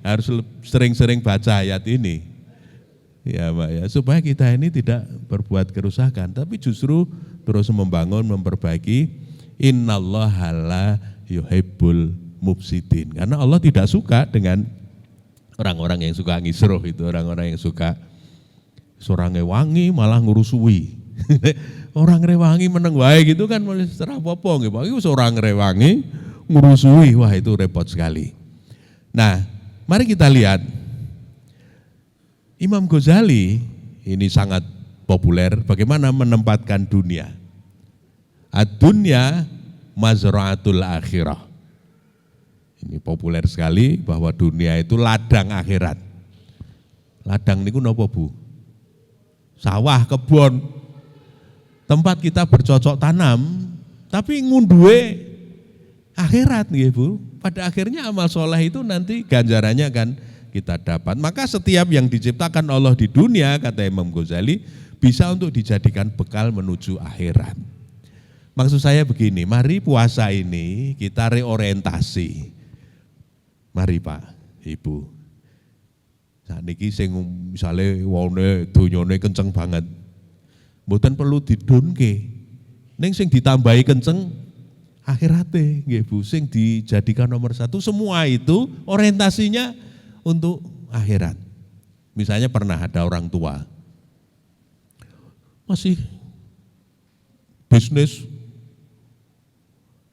harus sering-sering baca ayat ini. Ya Pak ya, supaya kita ini tidak berbuat kerusakan, tapi justru terus membangun, memperbaiki. Innallaha la yuhibbul mufsidin. Karena Allah tidak suka dengan orang-orang yang suka ngisruh, itu orang-orang yang suka sorang wangi malah ngurusui. Orang rewangi meneng wae gitu kan malah serah apa nggih Pak. Iku seorang rewangi ngurusui, wah itu repot sekali. Nah, mari kita lihat Imam Ghazali ini sangat populer bagaimana menempatkan dunia. Ad-dunya mazra'atul akhirah. Ini populer sekali bahwa dunia itu ladang akhirat. Ladang niku napa Bu? Sawah, kebun. Tempat kita bercocok tanam, tapi ngunduhe akhirat nggih Bu. Pada akhirnya amal soleh itu nanti ganjarannya akan kita dapat. Maka setiap yang diciptakan Allah di dunia, kata Imam Ghazali, bisa untuk dijadikan bekal menuju akhirat. Maksud saya begini, mari puasa ini kita reorientasi. Mari Pak, Ibu. Saniki sing misale wone donyane kenceng banget. Mboten perlu didunke. Ning sing ditambahi kenceng akhirate nggih Bu, sing dijadikan nomor satu, semua itu orientasinya untuk akhirat. Misalnya pernah ada orang tua masih bisnis.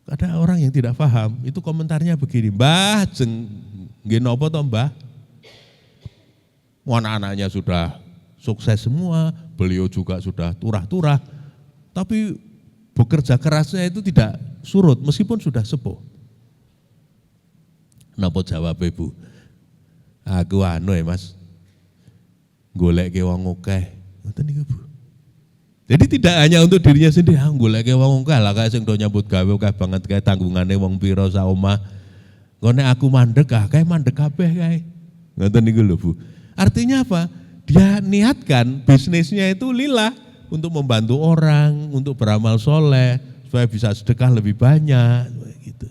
Ada orang yang tidak paham, itu komentarnya begini, Mbah, nggih napa to Mbah? Anak-anaknya sudah sukses semua, beliau juga sudah turah-turah, tapi bekerja kerasnya itu tidak surut meskipun sudah sepuh. Napa jawab Ibu? Aku anu ya Mas, goleke wong akeh. Ngoten niku Bu. Jadi tidak hanya untuk dirinya sendiri, goleke wong akeh lah kae sing do nyambut gawe akeh banget kae tanggungane wong pira sak omah. Engko nek aku mandek kae mandek kabeh kae. Ngoten niku lho Bu. Artinya apa? Dia niatkan bisnisnya itu lillah untuk membantu orang, untuk beramal soleh, supaya bisa sedekah lebih banyak gitu.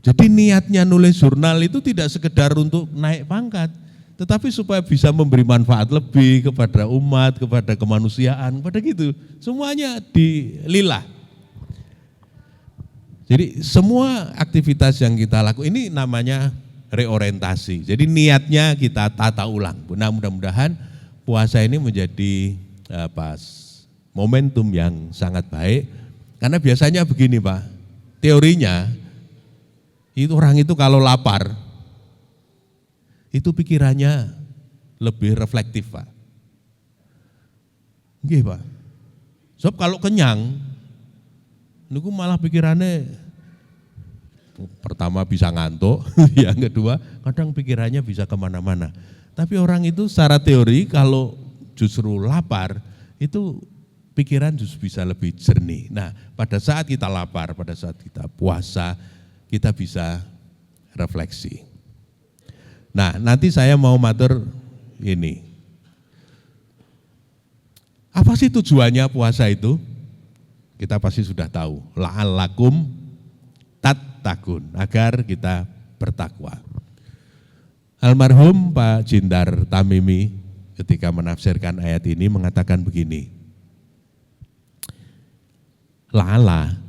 Jadi niatnya nulis jurnal itu tidak sekedar untuk naik pangkat, tetapi supaya bisa memberi manfaat lebih kepada umat, kepada kemanusiaan, kepada gitu. Semuanya dilillah. Jadi semua aktivitas yang kita lakukan ini namanya reorientasi. Jadi niatnya kita tata ulang. Nah, mudah-mudahan puasa ini menjadi momentum yang sangat baik. Karena biasanya begini Pak, teorinya itu orang itu kalau lapar, itu pikirannya lebih reflektif Pak. Nggih Pak. Sebab kalau kenyang, niku malah pikirannya pertama bisa ngantuk, yang kedua kadang pikirannya bisa kemana-mana. Tapi orang itu secara teori kalau justru lapar, itu pikiran justru bisa lebih jernih. Nah pada saat kita lapar, pada saat kita puasa, kita bisa refleksi. Nah nanti saya mau matur ini, Apa sih tujuannya puasa itu? Kita pasti sudah tahu. La'allakum tattaqun, agar kita bertakwa. Almarhum Pak Jindar Tamimi ketika menafsirkan ayat ini mengatakan begini. La'alla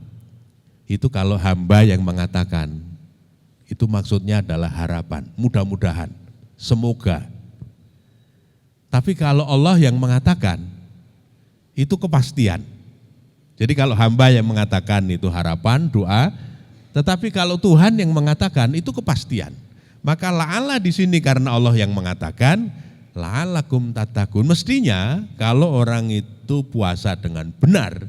itu kalau hamba yang mengatakan, itu maksudnya adalah harapan, mudah-mudahan, semoga. Tapi kalau Allah yang mengatakan, itu kepastian. Jadi kalau hamba yang mengatakan itu harapan, doa, tetapi kalau Tuhan yang mengatakan itu kepastian. Maka la'alla di sini karena Allah yang mengatakan, la'allakum tattaqun. Mestinya kalau orang itu puasa dengan benar,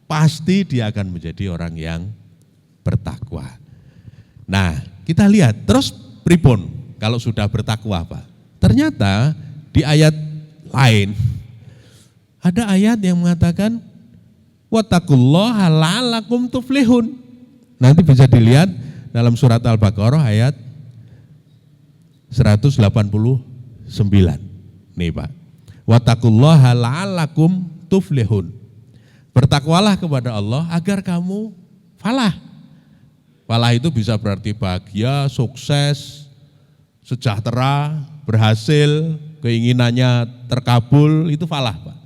pasti dia akan menjadi orang yang bertakwa. Nah, kita lihat terus pripun kalau sudah bertakwa, Pak. Ternyata di ayat lain ada ayat yang mengatakan wattaqullaha la'allakum tuflihun. Nanti bisa dilihat dalam surat Al-Baqarah ayat 189. Nih, Pak. Wattaqullaha la'allakum tuflihun. Bertakwalah kepada Allah agar kamu falah. Falah itu bisa berarti bahagia, sukses, sejahtera, berhasil, keinginannya terkabul, itu falah, Pak.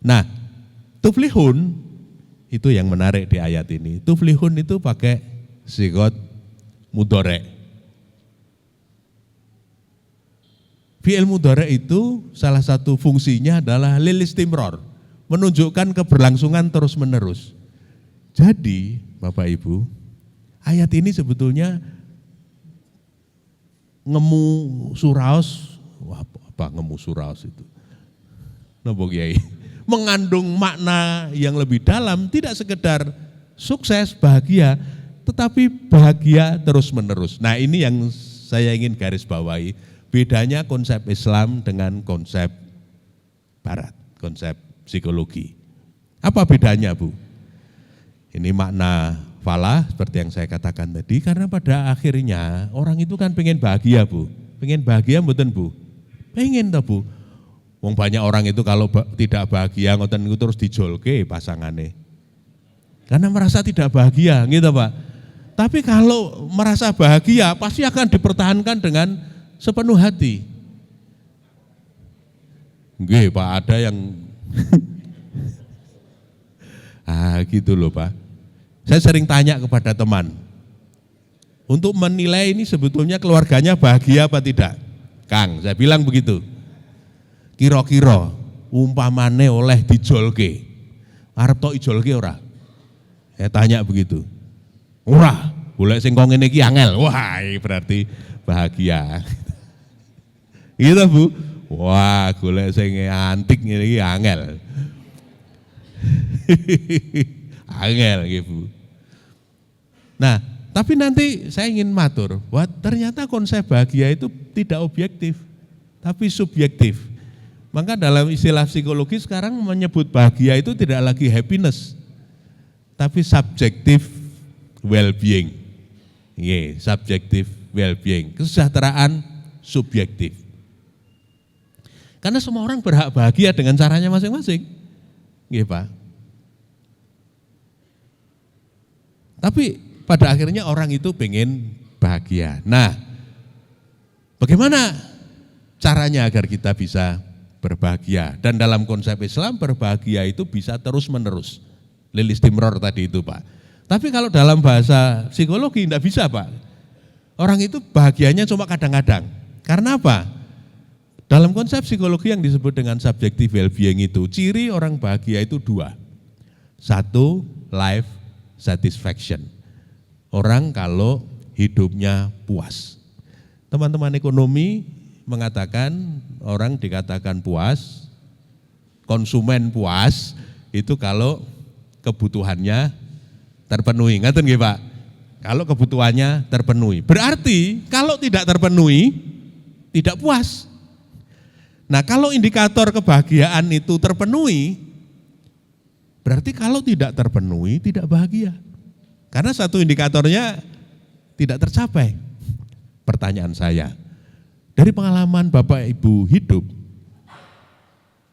Nah, tuflihun itu yang menarik di ayat ini. Tuflihun itu pakai sigot mudhari'. Fi'il mudhari' itu salah satu fungsinya adalah lil istimrar, menunjukkan keberlangsungan terus-menerus. Jadi, Bapak Ibu, ayat ini sebetulnya ngemu suraos, apa ngemu suraos itu? Napa Kiai? Mengandung makna yang lebih dalam, tidak sekedar sukses, bahagia, tetapi bahagia terus-menerus. Nah, ini yang saya ingin garis bawahi, bedanya konsep Islam dengan konsep Barat, konsep psikologi. Apa bedanya, Bu? Ini makna falah seperti yang saya katakan tadi, karena pada akhirnya orang itu kan pengen bahagia, Bu. Pengen bahagia mboten, Bu? Pengen toh, Bu. Wong banyak orang itu kalau tidak bahagia ngoten niku terus dijolke pasangane. Karena merasa tidak bahagia, gitu, Pak. Tapi kalau merasa bahagia pasti akan dipertahankan dengan sepenuh hati. Nggih, Pak, ada yang gitu loh, Pak. Saya sering tanya kepada teman, untuk menilai ini sebetulnya keluarganya bahagia apa tidak. Kang, saya bilang begitu. Kira-kira umpamane oleh dijolke, arep tok ijolke ora? Saya tanya begitu. Ora, golek sing kok ngene iki angel. Wah, berarti bahagia. Gitu, Bu. Wah, golek sing antik ngene iki angel. Angel gitu, Bu. Nah, tapi nanti saya ingin matur, bahwa ternyata konsep bahagia itu tidak objektif, tapi subjektif. Maka dalam istilah psikologi sekarang menyebut bahagia itu tidak lagi happiness, tapi subjective well-being. Subjective well-being, kesejahteraan subjektif. Karena semua orang berhak bahagia dengan caranya masing-masing. Nggih, Pak. Tapi pada akhirnya orang itu pengen bahagia. Nah, bagaimana caranya agar kita bisa berbahagia? Dan dalam konsep Islam berbahagia itu bisa terus-menerus. Lil istimrar tadi itu, Pak. Tapi kalau dalam bahasa psikologi tidak bisa, Pak. Orang itu bahagianya cuma kadang-kadang. Karena apa? Dalam konsep psikologi yang disebut dengan subjective well-being itu, ciri orang bahagia itu dua. Satu, life satisfaction. Orang kalau hidupnya puas. Teman-teman ekonomi mengatakan orang dikatakan puas, konsumen puas, itu kalau kebutuhannya terpenuhi. Ngaten nggih, Pak? Kalau kebutuhannya terpenuhi. Berarti kalau tidak terpenuhi, tidak puas. Nah, kalau indikator kebahagiaan itu terpenuhi, berarti kalau tidak terpenuhi tidak bahagia. Karena satu indikatornya tidak tercapai. Pertanyaan saya, dari pengalaman Bapak Ibu hidup,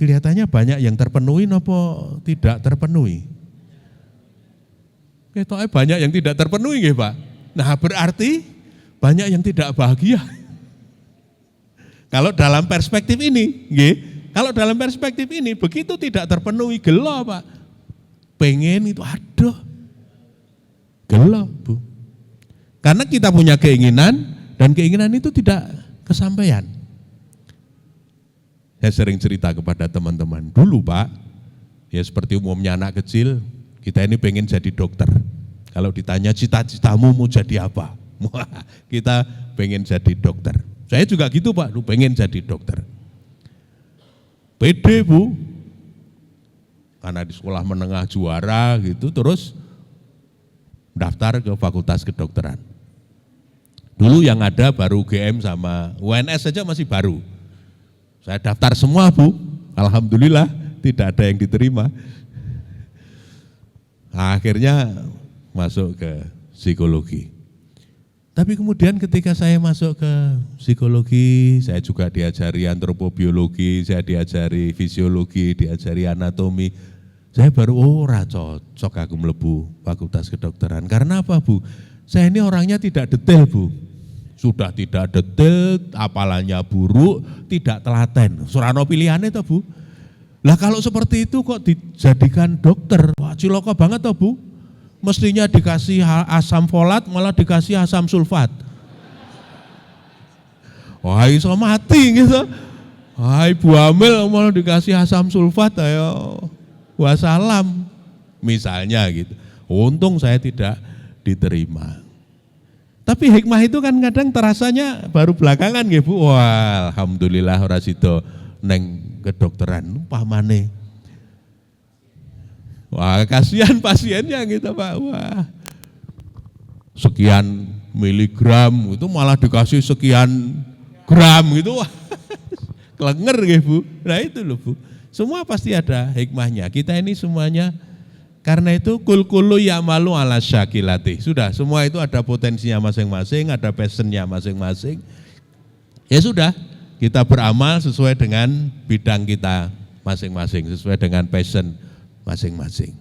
kelihatannya banyak yang terpenuhi apa tidak terpenuhi? Ketoknya banyak yang tidak terpenuhi nggih, Pak. Nah, berarti banyak yang tidak bahagia. Kalau dalam perspektif ini, nggih, kalau dalam perspektif ini begitu tidak terpenuhi gelo, Pak. Pengen itu aduh. Gelo, Bu. Karena kita punya keinginan dan keinginan itu tidak kesampaian. Saya sering cerita kepada teman-teman, dulu Pak, ya seperti umumnya anak kecil, kita ini pengen jadi dokter. Kalau ditanya cita-citamu mau jadi apa? Kita pengen jadi dokter. Saya juga gitu Pak, pengen jadi dokter. Pede Bu, karena di sekolah menengah juara gitu, terus daftar ke fakultas kedokteran. Dulu yang ada baru UGM sama UNS saja masih baru. Saya daftar semua Bu, alhamdulillah tidak ada yang diterima. Akhirnya masuk ke psikologi. Tapi kemudian ketika saya masuk ke psikologi, saya juga diajari antropobiologi, saya diajari fisiologi, diajari anatomi. Saya baru ora cocok aku mlebu fakultas kedokteran. Karena apa Bu? Saya ini orangnya tidak detail Bu. Sudah tidak detail, apalannya buruk, tidak telaten. Surano pilihannya toh Bu. Lah kalau seperti itu kok dijadikan dokter, wah cilaka banget toh Bu. Mestinya dikasih asam folat, malah dikasih asam sulfat. Wah iso mati gitu. Wah ibu hamil malah dikasih asam sulfat, ayo wassalam. Misalnya gitu. Untung saya tidak diterima. Tapi hikmah itu kan kadang terasanya baru belakangan nggih Bu. Wah, alhamdulillah ora sida neng kedokteran pamane. Wah, kasihan pasiennya gitu Pak. Wah. Sekian miligram itu malah dikasih sekian gram gitu. Wah. Kelenger nggih Bu. Nah itu loh Bu. Semua pasti ada hikmahnya. Kita ini semuanya karena itu kul-kulu ya'malu ala syakilati. Sudah, semua itu ada potensinya masing-masing, ada passionnya masing-masing. Ya sudah, kita beramal sesuai dengan bidang kita masing-masing, sesuai dengan passion masing-masing.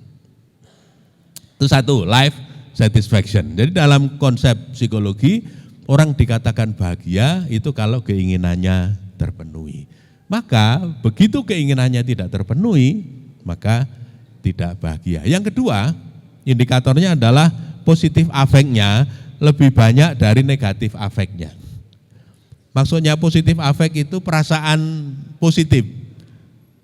Itu satu, life satisfaction. Jadi dalam konsep psikologi, orang dikatakan bahagia itu kalau keinginannya terpenuhi. Maka begitu keinginannya tidak terpenuhi, maka tidak bahagia. Yang kedua, indikatornya adalah positif afeknya lebih banyak dari negatif afeknya. Maksudnya positif afek itu perasaan positif.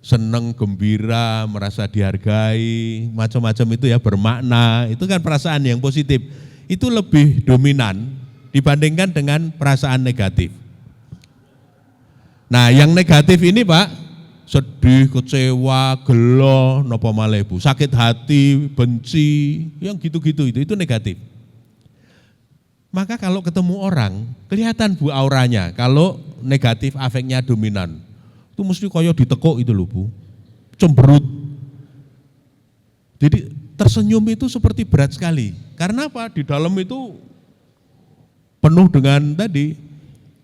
Senang, gembira, merasa dihargai, macam-macam itu ya bermakna. Itu kan perasaan yang positif. Itu lebih dominan dibandingkan dengan perasaan negatif. Nah, yang negatif ini Pak, sedih, kecewa, gelo, napa malih Bu, sakit hati, benci, yang gitu-gitu itu negatif. Maka kalau ketemu orang, kelihatan Bu auranya, kalau negatif afeknya dominan. Itu mesti kaya ditekuk itu loh Bu, cemberut. Jadi tersenyum itu seperti berat sekali. Karena apa? Di dalam itu penuh dengan tadi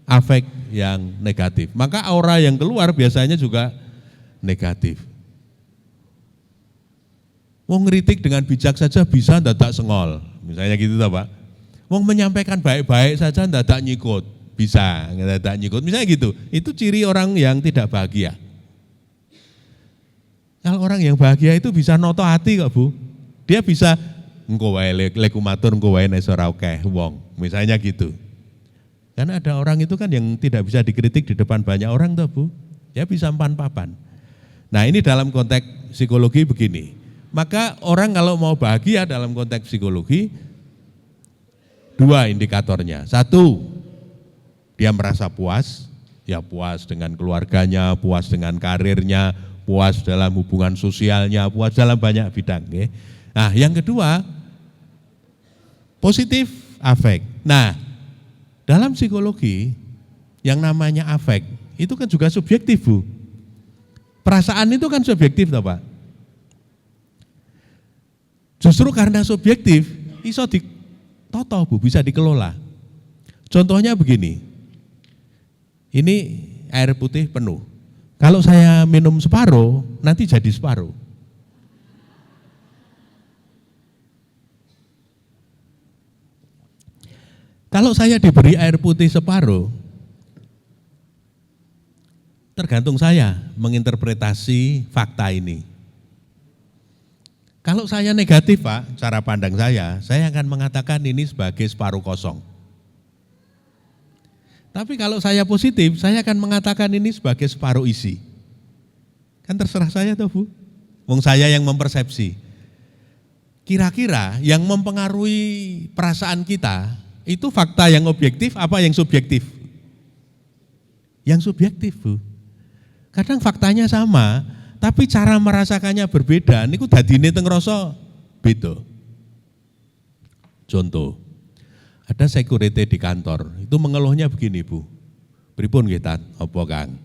afek yang negatif. Maka aura yang keluar biasanya juga negatif. Wong ngeritik dengan bijak saja bisa ndadak sengol, misalnya gitu toh Pak. Wong menyampaikan baik-baik saja ndadak nyikut, bisa ndadak nyikut, misalnya gitu. Itu ciri orang yang tidak bahagia. Kalau orang yang bahagia itu bisa noto hati kok Bu. Dia bisa engko wae leku matur engko wae nek ora akeh wong, misalnya gitu. Karena ada orang itu kan yang tidak bisa dikritik di depan banyak orang toh Bu. Dia bisa empan-papan. Nah ini dalam konteks psikologi begini, maka orang kalau mau bahagia dalam konteks psikologi, dua indikatornya. Satu, dia merasa puas, ya puas dengan keluarganya, puas dengan karirnya, puas dalam hubungan sosialnya, puas dalam banyak bidang. Nah yang kedua, positif afek. Nah dalam psikologi, yang namanya afek, itu kan juga subjektif Bu. Perasaan itu kan subjektif toh Pak. Justru karena subjektif, iso ditoto Bu, bisa dikelola. Contohnya begini, ini air putih penuh, Kalau saya minum separuh, nanti jadi separuh. Kalau saya diberi air putih separuh, tergantung saya menginterpretasi fakta ini. Kalau saya negatif Pak, cara pandang saya akan mengatakan ini sebagai separuh kosong. Tapi kalau saya positif, saya akan mengatakan ini sebagai separuh isi. Kan terserah saya tuh Bu. Wong saya yang mempersepsi. Kira-kira yang mempengaruhi perasaan kita, itu fakta yang objektif apa yang subjektif? Yang subjektif Bu. Kadang faktanya sama, tapi cara merasakannya berbeda. Niku dadine teng rasa beda. Contoh, ada security di kantor, itu mengeluhnya begini Bu, pripun nggih Tat, apa Kang?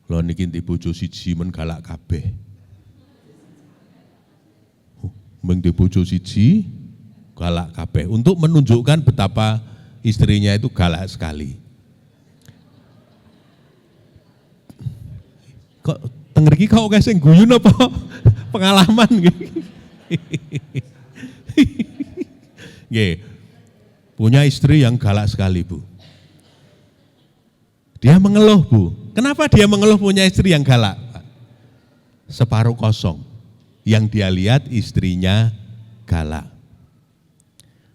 Lho niki ndi bojo siji men galak kabeh. Meng di bojo siji galak kabeh, untuk menunjukkan betapa istrinya itu galak sekali. Kok tenger iki kok akeh sing guyon apa pengalaman nggih. Nggih. Punya istri yang galak sekali Bu. Dia mengeluh Bu. Kenapa dia mengeluh punya istri yang galak? Separuh kosong. Yang dia lihat istrinya galak.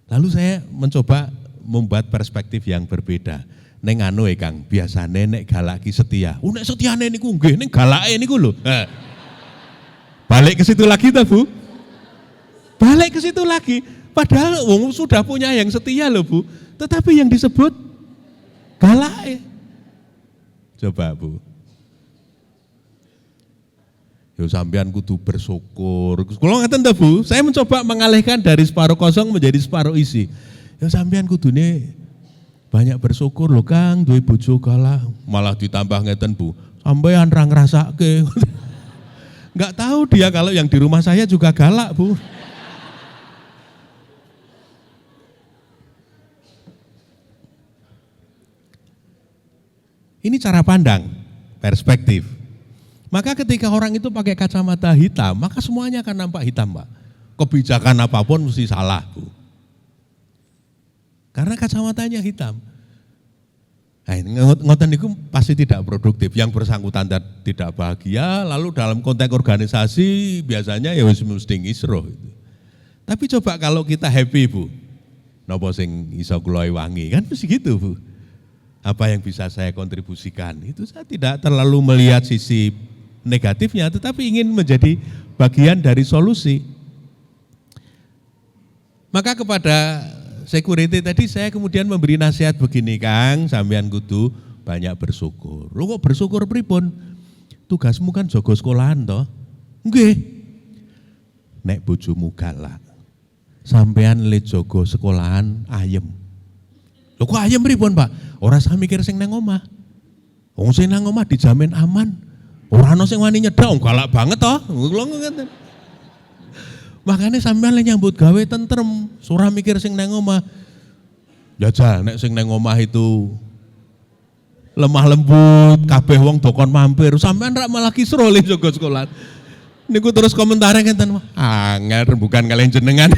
Lalu saya mencoba membuat perspektif yang berbeda. Neng anu Kang, biasane nek galak ki setia. Nek setiane niku nggih, ning galake niku lho. Balik ke situ lagi ta Bu? Balik ke situ lagi. Padahal wong sudah punya yang setia loh Bu, tetapi yang disebut galak. Coba Bu. Yo sampean kudu bersyukur. Kalau ngeten ta Bu, saya mencoba mengalihkan dari separuh kosong menjadi separuh isi. Yo sampean kudune banyak bersyukur loh Kang, duwe bojo galak. Malah ditambah ngeten Bu, sampean ra ngrasake. Enggak tahu dia kalau yang di rumah saya juga galak Bu. Ini cara pandang, perspektif. Maka ketika orang itu pakai kacamata hitam, maka semuanya akan nampak hitam Pak. Kebijakan apapun mesti salah Bu. Karena kacamatanya hitam. Nah, ngoten niku pasti tidak produktif. Yang bersangkutan tidak bahagia, lalu dalam konteks organisasi biasanya ya wis mesti ngisruh. Tapi coba kalau kita happy Bu, napa sing iso kula wangi, kan mesti gitu Bu. Apa yang bisa saya kontribusikan, itu saya tidak terlalu melihat sisi negatifnya, tetapi ingin menjadi bagian dari solusi. Maka kepada security tadi saya kemudian memberi nasihat begini, Kang, sampean kudu banyak bersyukur. Lu kok bersyukur pripun? Tugasmu kan jaga sekolahan toh. Nggih. Nek bojomu galak, sampean le jaga sekolahan ayem. Lho kok ayem pripun, Pak? Ora usah mikir sing nang omah. Wong sing nang omah dijamin aman. Ora ana sing wani nyedak, galak banget toh. Kula ngoten. Makanya sampean le nyambut gawe tentrem, ora mikir sing nang omah. Jajal nek sing nang omah itu lemah lembut, kabeh wong dokon mampir, sampean rak malah kisruh le jaga sekolah. Niku terus komentare ngenten, "Anger bukan kalian jenengan."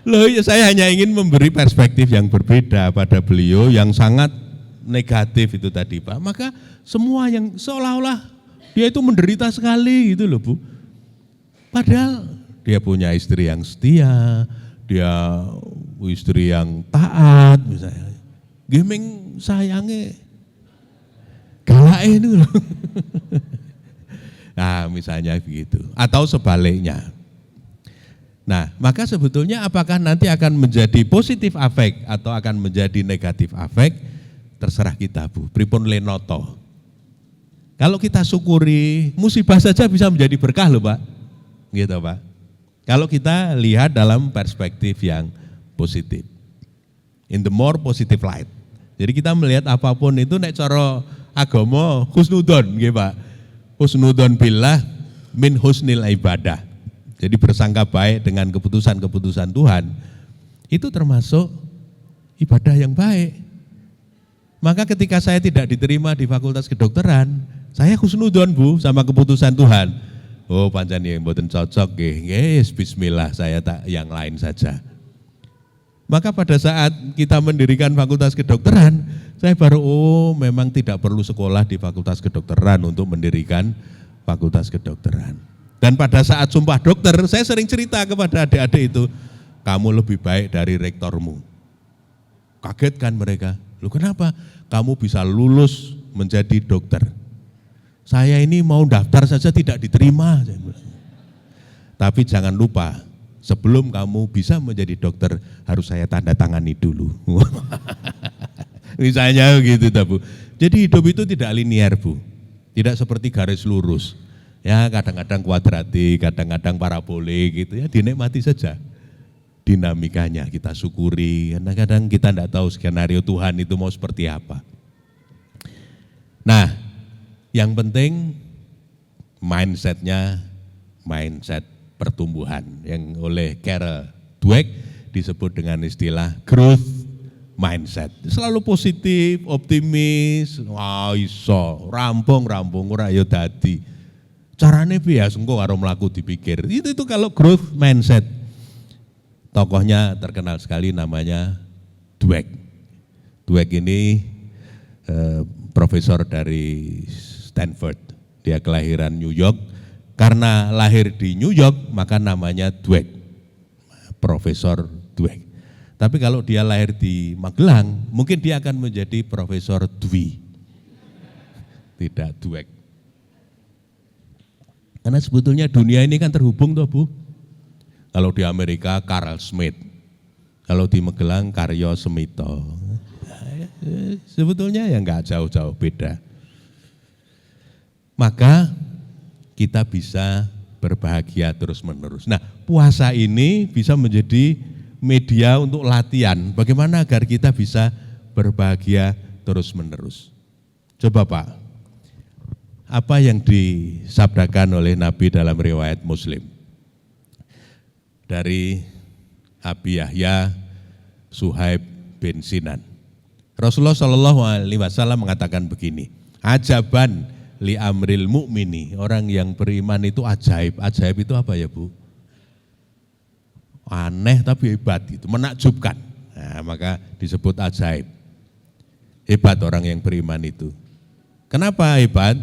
Loh, ya saya hanya ingin memberi perspektif yang berbeda pada beliau yang sangat negatif itu tadi Pak. Maka semua yang seolah-olah dia itu menderita sekali gitu loh Bu. Padahal dia punya istri yang setia, dia istri yang taat misalnya. Gemeng sayange galak itu loh. Nah misalnya begitu. Atau sebaliknya. Nah, maka sebetulnya apakah nanti akan menjadi positif afek atau akan menjadi negatif afek, terserah kita Bu, pripun lenoto. Kalau kita syukuri, musibah saja bisa menjadi berkah loh Pak. Gitu Pak. Kalau kita lihat dalam perspektif yang positif. In the more positive light. Jadi kita melihat apapun itu nek cara agama husnudon nggih Pak. Husnudon billah min husnil ibadah. Jadi bersangka baik dengan keputusan-keputusan Tuhan, itu termasuk ibadah yang baik. Maka ketika saya tidak diterima di Fakultas Kedokteran, saya husnudon Bu sama keputusan Tuhan. Oh pancen yang mboten cocok nggih, yes, bismillah saya tak yang lain saja. Maka pada saat kita mendirikan Fakultas Kedokteran, saya baru memang tidak perlu sekolah di Fakultas Kedokteran untuk mendirikan Fakultas Kedokteran. Dan pada saat sumpah dokter, saya sering cerita kepada adik-adik itu, kamu lebih baik dari rektormu. Kaget kan mereka, lu kenapa? Kamu bisa lulus menjadi dokter. Saya ini mau daftar saja tidak diterima. Tapi jangan lupa, sebelum kamu bisa menjadi dokter, harus saya tanda tangani dulu. Misalnya gitu, Bu. Jadi hidup itu tidak linear, Bu. Tidak seperti garis lurus. Ya kadang-kadang kuadratik, kadang-kadang parabolik gitu ya, dinikmati saja. Dinamikanya kita syukuri, kadang-kadang kita tidak tahu skenario Tuhan itu mau seperti apa. Nah, yang penting mindsetnya, mindset pertumbuhan yang oleh Carol Dweck disebut dengan istilah growth mindset. Selalu positif, optimis, wah iso, rampung ora ya dadi. Carane piye engko karo mlaku dipikir. Itu kalau growth mindset. Tokohnya terkenal sekali namanya Dweck. Dweck ini profesor dari Stanford. Dia kelahiran New York. Karena lahir di New York maka namanya Dweck. Profesor Dweck. Tapi kalau dia lahir di Magelang, mungkin dia akan menjadi Profesor Dwi. Tidak Dweck. Karena sebetulnya dunia ini kan terhubung toh Bu. Kalau di Amerika Carl Smith, kalau di Magelang Karyo Semito. Sebetulnya ya enggak jauh-jauh beda. Maka kita bisa berbahagia terus-menerus. Nah, puasa ini bisa menjadi media untuk latihan. Bagaimana agar kita bisa berbahagia terus-menerus. Coba Pak, apa yang disabdakan oleh Nabi dalam riwayat Muslim? Dari Abi Yahya Suhaib bin Sinan. Rasulullah SAW mengatakan begini, ajaban li amril mu'mini, orang yang beriman itu ajaib. Ajaib itu apa ya Bu? Aneh tapi hebat, itu menakjubkan. Nah, maka disebut ajaib. Hebat orang yang beriman itu. Kenapa hebat?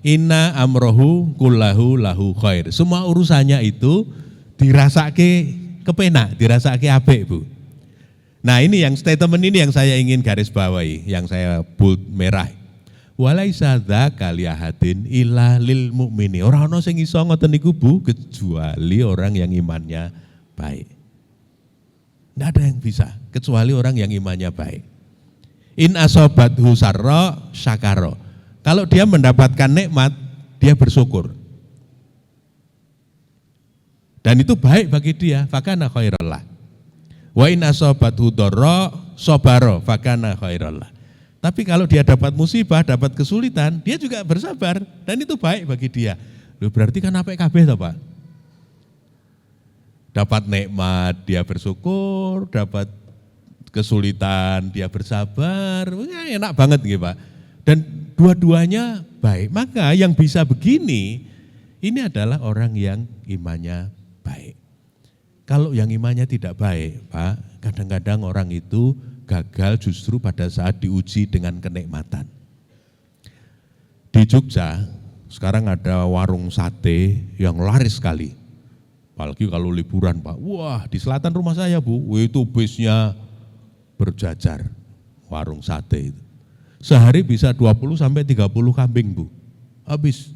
Inna amrohu kullahu lahu khair. Semua urusannya itu dirasake kepenak, dirasake apik Bu. Nah ini yang statement ini yang saya ingin garis bawahi, yang saya bold merah. Walaisa dzaka liahadin illa lil mu'mini. Ora ana sing iso ngoten niku Bu, kecuali orang yang imannya baik. Tidak ada yang bisa kecuali orang yang imannya baik. In asobathu sarra syakara. Kalau dia mendapatkan nikmat, dia bersyukur. Dan itu baik bagi dia, fakana khairallah. Wa in asobathu dharra sabara, fakana khairallah. Tapi kalau dia dapat musibah, dapat kesulitan, dia juga bersabar dan itu baik bagi dia. Loh, berarti kan apik kabeh toh, Pak? Dapat nikmat, dia bersyukur, dapat kesulitan, dia bersabar. Enak banget gitu, Pak. Dan dua-duanya baik. Maka yang bisa begini, ini adalah orang yang imannya baik. Kalau yang imannya tidak baik, Pak, kadang-kadang orang itu gagal justru pada saat diuji dengan kenikmatan. Di Jogja, sekarang ada warung sate yang laris sekali. Apalagi kalau liburan, Pak. Wah, di selatan rumah saya, Bu, itu bisnya berjajar, warung sate itu. Sehari bisa 20 sampai 30 kambing, Bu. Habis.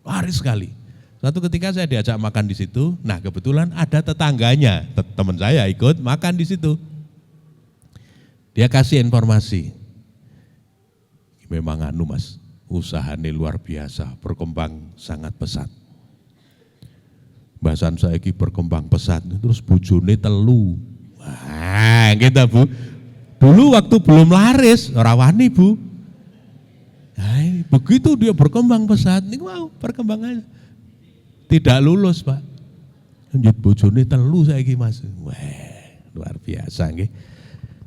Laris sekali. Suatu ketika saya diajak makan di situ, nah kebetulan ada tetangganya, teman saya ikut makan di situ. Dia kasih informasi. Memang anu Mas, usahanya luar biasa, berkembang sangat pesat. Bahasan saya ini berkembang pesat, terus bojone telu. Wah, gitu Bu. Dulu waktu belum laris, rawani Bu. Nah, begitu dia berkembang pesat, ini wow, perkembangannya. Tidak lulus Pak. Lanjut bojone telu saiki Mas. Wah, luar biasa nggih.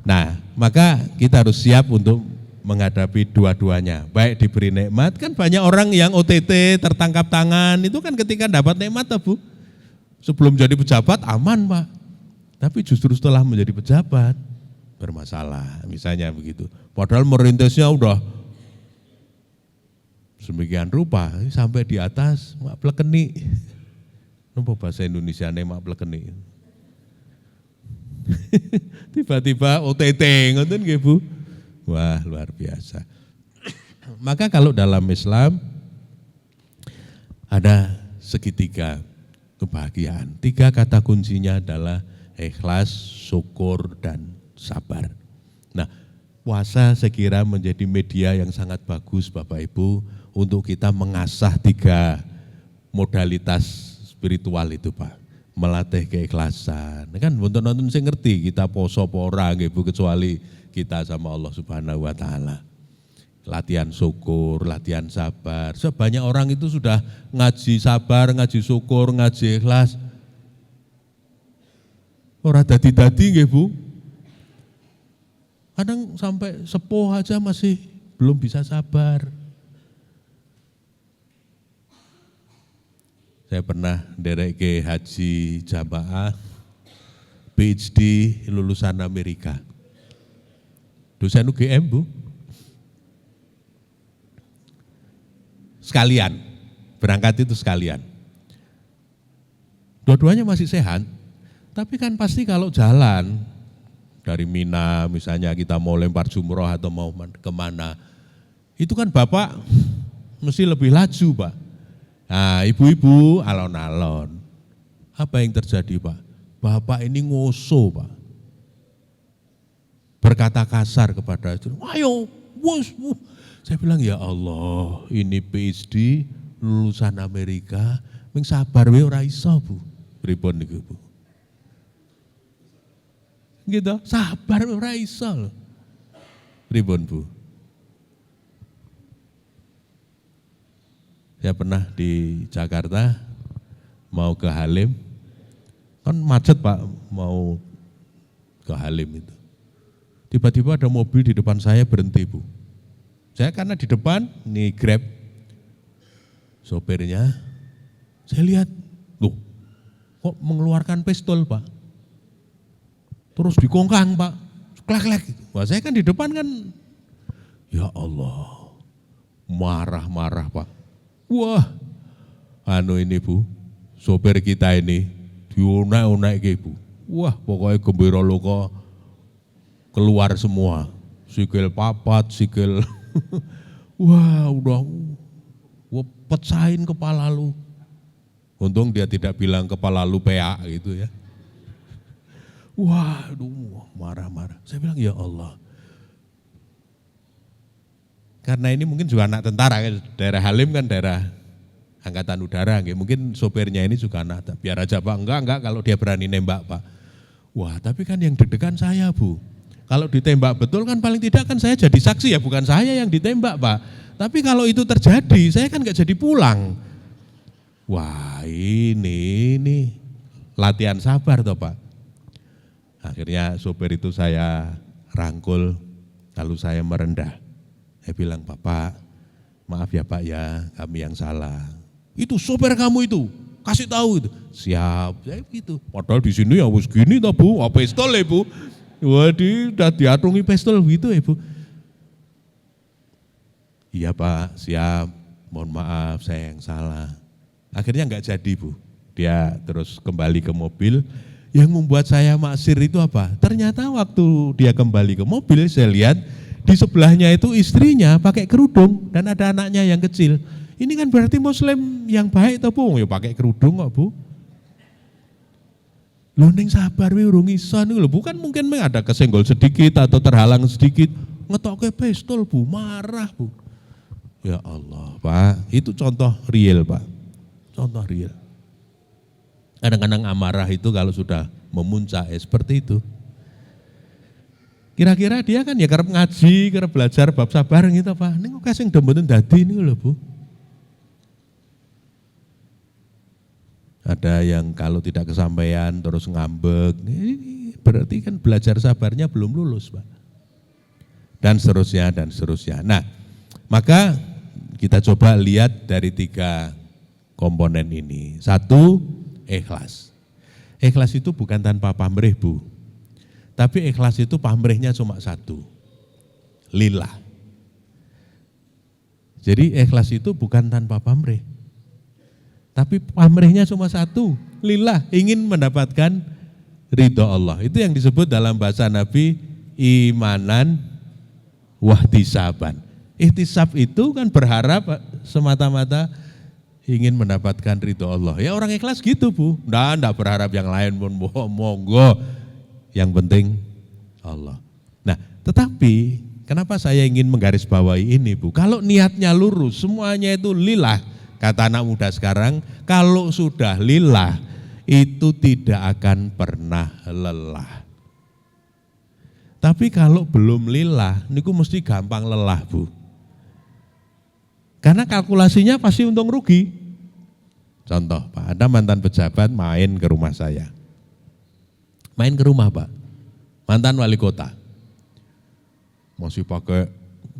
Nah, maka kita harus siap untuk menghadapi dua-duanya. Baik diberi nikmat, kan banyak orang yang OTT tertangkap tangan, itu kan ketika dapat nikmat Bu. Sebelum jadi pejabat aman Pak, tapi justru setelah menjadi pejabat bermasalah, misalnya begitu. Padahal merintisnya udah sedemikian rupa, sampai di atas mak plekeni. Napa bahasa Indonesia mak plekeni? Tiba-tiba OTT ngoten nggih Bu. Wah, luar biasa. Maka kalau dalam Islam ada segitiga kebahagiaan. 3 kata kuncinya adalah ikhlas, syukur, dan sabar. Nah, puasa saya kira menjadi media yang sangat bagus Bapak Ibu untuk kita mengasah 3 modalitas spiritual itu Pak. Melatih keikhlasan. Kan nonton saya ngerti kita poso apa ora nggih Bu, kecuali kita sama Allah Subhanahu wa taala. Latihan syukur, latihan sabar. Sebanyak orang itu sudah ngaji sabar, ngaji syukur, ngaji ikhlas. Ora dadi-dadi nggih Bu. Kadang sampai sepuh aja masih belum bisa sabar. Saya pernah ndereke haji jamaah PhD lulusan Amerika. Dosen UGM Bu. Sekalian, berangkat itu sekalian. Dua-duanya masih sehat, tapi kan pasti kalau jalan dari Mina misalnya kita mau lempar jumroh atau mau kemana, itu kan Bapak mesti lebih laju Pak. Nah ibu-ibu alon-alon, apa yang terjadi Pak? Bapak ini ngoso Pak. Berkata kasar kepada istri, ayo, wus. Saya bilang ya Allah, ini PhD lulusan Amerika, ming sabar we ora iso Bu. Pripun niku Bu? Gitu, sabar we ora iso lho. Pripun Bu? Saya pernah di Jakarta mau ke Halim, kan macet Pak mau ke Halim itu. Tiba-tiba ada mobil di depan saya berhenti Bu. Saya karena di depan, nih Grab, sopirnya, saya lihat, loh kok mengeluarkan pistol Pak. Terus dikongkang Pak, klek-klek. Wah saya kan di depan kan, ya Allah, marah-marah Pak. Wah, ini Bu, sopir kita ini, diunak-unak Bu. Wah pokoknya gembira loka keluar semua, sikil papat, sikil... Wah udah pecahin kepala lu. Untung dia tidak bilang kepala lu PA gitu ya. Wah aduh marah-marah. Saya bilang ya Allah. Karena ini mungkin juga anak tentara, daerah Halim kan daerah angkatan udara. Mungkin sopirnya ini juga anak, biar aja Pak, enggak kalau dia berani nembak Pak. Wah tapi kan yang deg-degan saya Bu. Kalau ditembak betul kan paling tidak kan saya jadi saksi ya, bukan saya yang ditembak Pak. Tapi kalau itu terjadi saya kan nggak jadi pulang. Wah ini latihan sabar toh Pak. Akhirnya sopir itu saya rangkul, lalu saya merendah. Saya bilang Bapak, maaf ya Pak ya, kami yang salah. Itu sopir kamu itu, kasih tahu itu. Siap, saya gitu. Padahal di sini ya wis gini toh Bu, apa pistol ya Bu. Waduh, udah diatungi pistol gitu ya Bu. Iya Pak, siap, mohon maaf saya yang salah. Akhirnya enggak jadi Bu, dia terus kembali ke mobil. Yang membuat saya maksir itu apa? Ternyata waktu dia kembali ke mobil, saya lihat di sebelahnya itu istrinya pakai kerudung dan ada anaknya yang kecil. Ini kan berarti Muslim yang baik toh Bu, ya pakai kerudung kok Bu. Lho ning sabar we urung iso niku lho, bukan mungkin ada kesenggol sedikit atau terhalang sedikit, ngetokke pistol Bu, marah Bu. Ya Allah, Pak, itu contoh real, Pak. Contoh real. Kadang-kadang amarah itu kalau sudah memuncak seperti itu. Kira-kira dia kan ya kerep ngaji, kerep belajar bab sabar gitu Pak. Niku kasing demboten dadi niku lho Bu. Ada yang kalau tidak kesampaian terus ngambek, berarti kan belajar sabarnya belum lulus Pak. dan seterusnya dan seterusnya. Nah, maka kita coba lihat dari 3 komponen ini. 1, ikhlas. Ikhlas itu bukan tanpa pamrih, Bu. Tapi ikhlas itu pamrihnya cuma 1. Lillah. Jadi ikhlas itu bukan tanpa pamrih. Tapi pamrihnya cuma 1, lillah, ingin mendapatkan ridho Allah. Itu yang disebut dalam bahasa Nabi imanan wahtisaban. Ihtisab itu kan berharap semata-mata ingin mendapatkan ridho Allah. Ya orang ikhlas gitu, Bu. Enggak berharap yang lain pun, monggo. Yang penting Allah. Nah, tetapi kenapa saya ingin menggarisbawahi ini, Bu? Kalau niatnya lurus, semuanya itu lillah. Kata anak muda sekarang, kalau sudah lillah, itu tidak akan pernah lelah. Tapi kalau belum lillah, niku mesti gampang lelah, Bu. Karena kalkulasinya pasti untung rugi. Contoh, Pak, ada mantan pejabat main ke rumah saya. Main ke rumah, Pak. Mantan wali kota. Masih pakai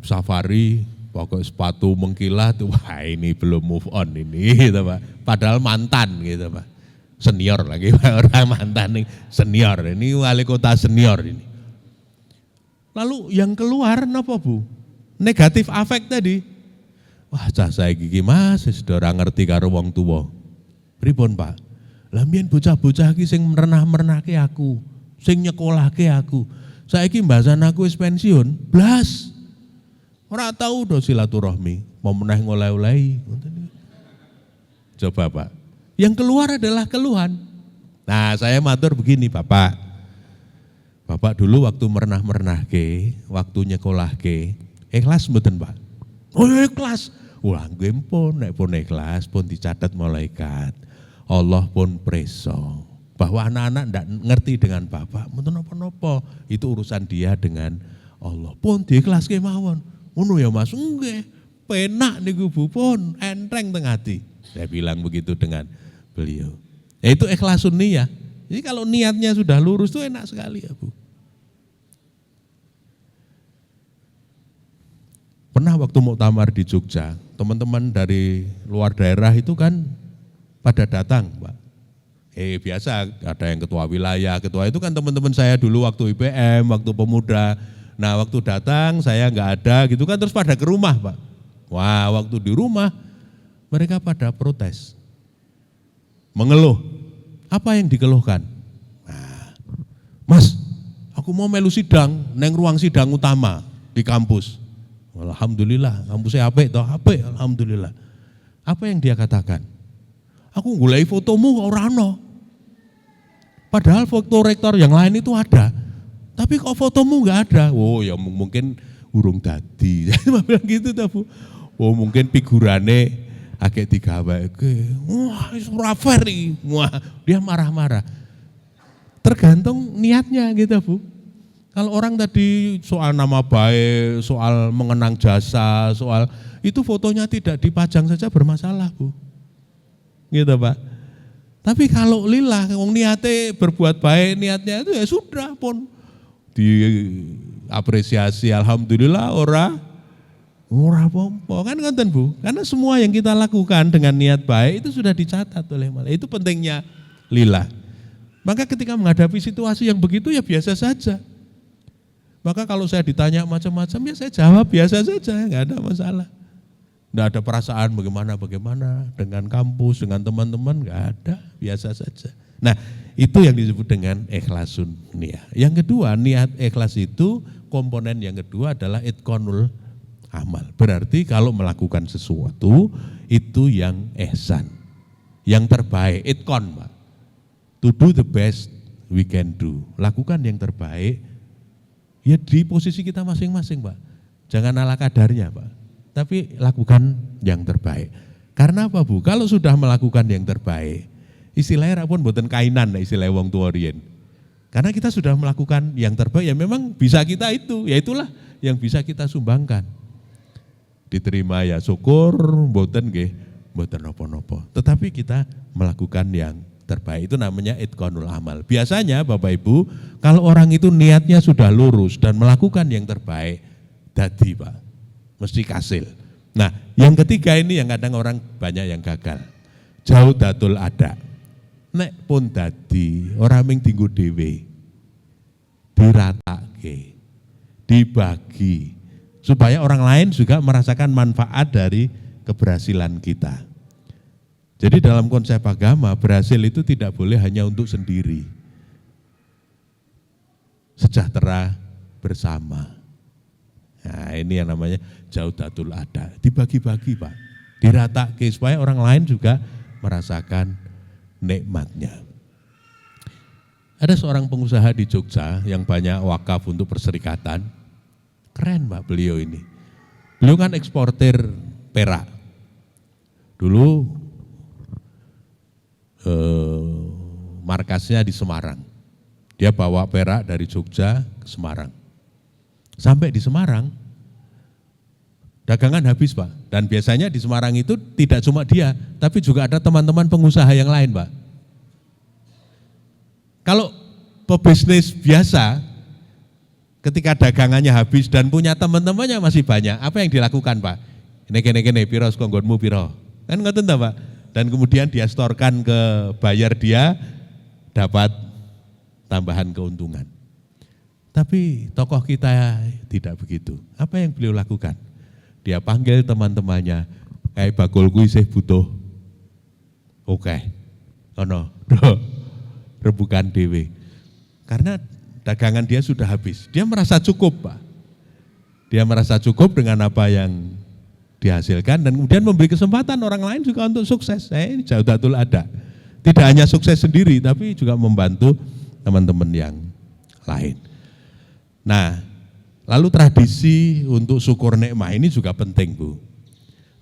safari, pakai sepatu mengkilat, wah ini belum move on ini, gitu Pak. Padahal mantan gitu Pak. Senior lagi Pak, orang mantan nih senior, ini wali kota senior ini. Lalu yang keluar apa, Bu? Negatif afek tadi. Wah cah saya gigi Mas, sudah ora ngerti karo wong tuwa. Pripun Pak? Lah mbiyen bocah-bocah iki sing merenah-merenahke aku, sing nyekolahke aku. Saiki mbasan aku wis pensiun, blas. Ora tahu do silaturahmi, mau meneh ngoleh-olehi. Coba Pak, yang keluar adalah keluhan. Nah saya matur begini Bapak. Bapak dulu waktu merenah-merenahke, waktu nyekolahke, ikhlas mboten Pak? Oh ikhlas. Wah nggih pun, nek pun ikhlas pun dicatat malaikat. Allah pun preso. Bahwa anak-anak ndak ngerti dengan Bapak, mboten napa-napa. Itu urusan dia dengan Allah. Pun diikhlaske mawon. Ngono ya Mas, nggih. Penak niku Bu pun, enteng teng ati. Saya bilang begitu dengan beliau. Ya itu ikhlasun niyah. Jadi kalau niatnya sudah lurus itu enak sekali ya Bu. Pernah waktu muktamar di Jogja, teman-teman dari luar daerah itu kan pada datang Pak. Biasa ada yang ketua wilayah, ketua itu kan teman-teman saya dulu waktu IPM, waktu pemuda. Nah waktu datang saya nggak ada gitu kan terus pada ke rumah Pak. Wah waktu di rumah mereka pada protes. Mengeluh. Apa yang dikeluhkan? Nah, Mas, aku mau melu sidang, neng ruang sidang utama di kampus. Alhamdulillah, kampusnya apik toh, apik alhamdulillah. Apa yang dia katakan? Aku ngulai fotomu ora ono. Padahal foto rektor yang lain itu ada. Tapi kok fotomu enggak ada? Oh ya mungkin urung dadi. Saya bilang gitu toh Bu. Oh mungkin figurane agak digaweke. Wah, ora fair iki. Wah, dia marah-marah. Tergantung niatnya gitu Bu. Kalau orang tadi soal nama baik, soal mengenang jasa, soal itu fotonya tidak dipajang saja bermasalah Bu. Gitu Pak. Tapi kalau lillah, wong niate berbuat baik, niatnya itu ya sudah pun diapresiasi alhamdulillah ora pompo kan ngoten Bu. Karena semua yang kita lakukan dengan niat baik itu sudah dicatat oleh malaikat. Itu pentingnya lillah. Maka ketika menghadapi situasi yang begitu ya biasa saja. Maka kalau saya ditanya macam-macam ya saya jawab biasa saja, enggak ada masalah. Enggak ada perasaan bagaimana dengan kampus, dengan teman-teman, enggak ada, biasa saja. Nah, itu yang disebut dengan ikhlasun niyah. Yang kedua, niat ikhlas itu komponen yang kedua adalah itqanul amal. Berarti kalau melakukan sesuatu itu yang ihsan, yang terbaik, itqan, Pak. To do the best we can do. Lakukan yang terbaik ya di posisi kita masing-masing, Pak. Jangan ala kadarnya, Pak. Tapi lakukan yang terbaik. Karena apa, Bu? Kalau sudah melakukan yang terbaik, istilahnya pun boten kainan istilah wong tua riyen. Karena kita sudah melakukan yang terbaik, ya memang bisa kita itu, ya itulah yang bisa kita sumbangkan. Diterima ya syukur, boten nggih, boten napa-napa. Tetapi kita melakukan yang terbaik, itu namanya itqanul amal. Biasanya Bapak Ibu, kalau orang itu niatnya sudah lurus dan melakukan yang terbaik, dadi Pak, mesti kasil. Nah yang ketiga ini yang kadang orang banyak yang gagal, jaudatul ada. Nek pun dadi, orang ming tinggu dewe, diratake, dibagi, supaya orang lain juga merasakan manfaat dari keberhasilan kita. Jadi dalam konsep agama, berhasil itu tidak boleh hanya untuk sendiri. Sejahtera bersama. Nah ini yang namanya jaudatul ada, dibagi-bagi Pak, diratake supaya orang lain juga merasakan nikmatnya. Ada seorang pengusaha di Jogja yang banyak wakaf untuk perserikatan. Keren Pak beliau ini. Beliau kan eksportir perak. Dulu markasnya di Semarang. Dia bawa perak dari Jogja ke Semarang. Sampai di Semarang, dagangan habis Pak. Dan biasanya di Semarang itu tidak cuma dia, tapi juga ada teman-teman pengusaha yang lain Pak. Kalau pebisnis biasa, ketika dagangannya habis dan punya teman-temannya masih banyak, apa yang dilakukan Pak? Ini piro skonggonmu piro. Kan ngoten ta Pak? Dan kemudian dia setorkan ke buyer dia, dapat tambahan keuntungan. Tapi tokoh kita tidak begitu. Apa yang beliau lakukan? Dia panggil teman-temannya, kayak bakul kuwi isih butuh. Oke. Ono, rebukan dewe. Karena dagangan dia sudah habis. Dia merasa cukup, Pak. Dia merasa cukup dengan apa yang dihasilkan dan kemudian memberi kesempatan orang lain juga untuk sukses. Ini jaudatul ada. Tidak hanya sukses sendiri, tapi juga membantu teman-teman yang lain. Nah, lalu tradisi untuk syukur nikmat ini juga penting, Bu.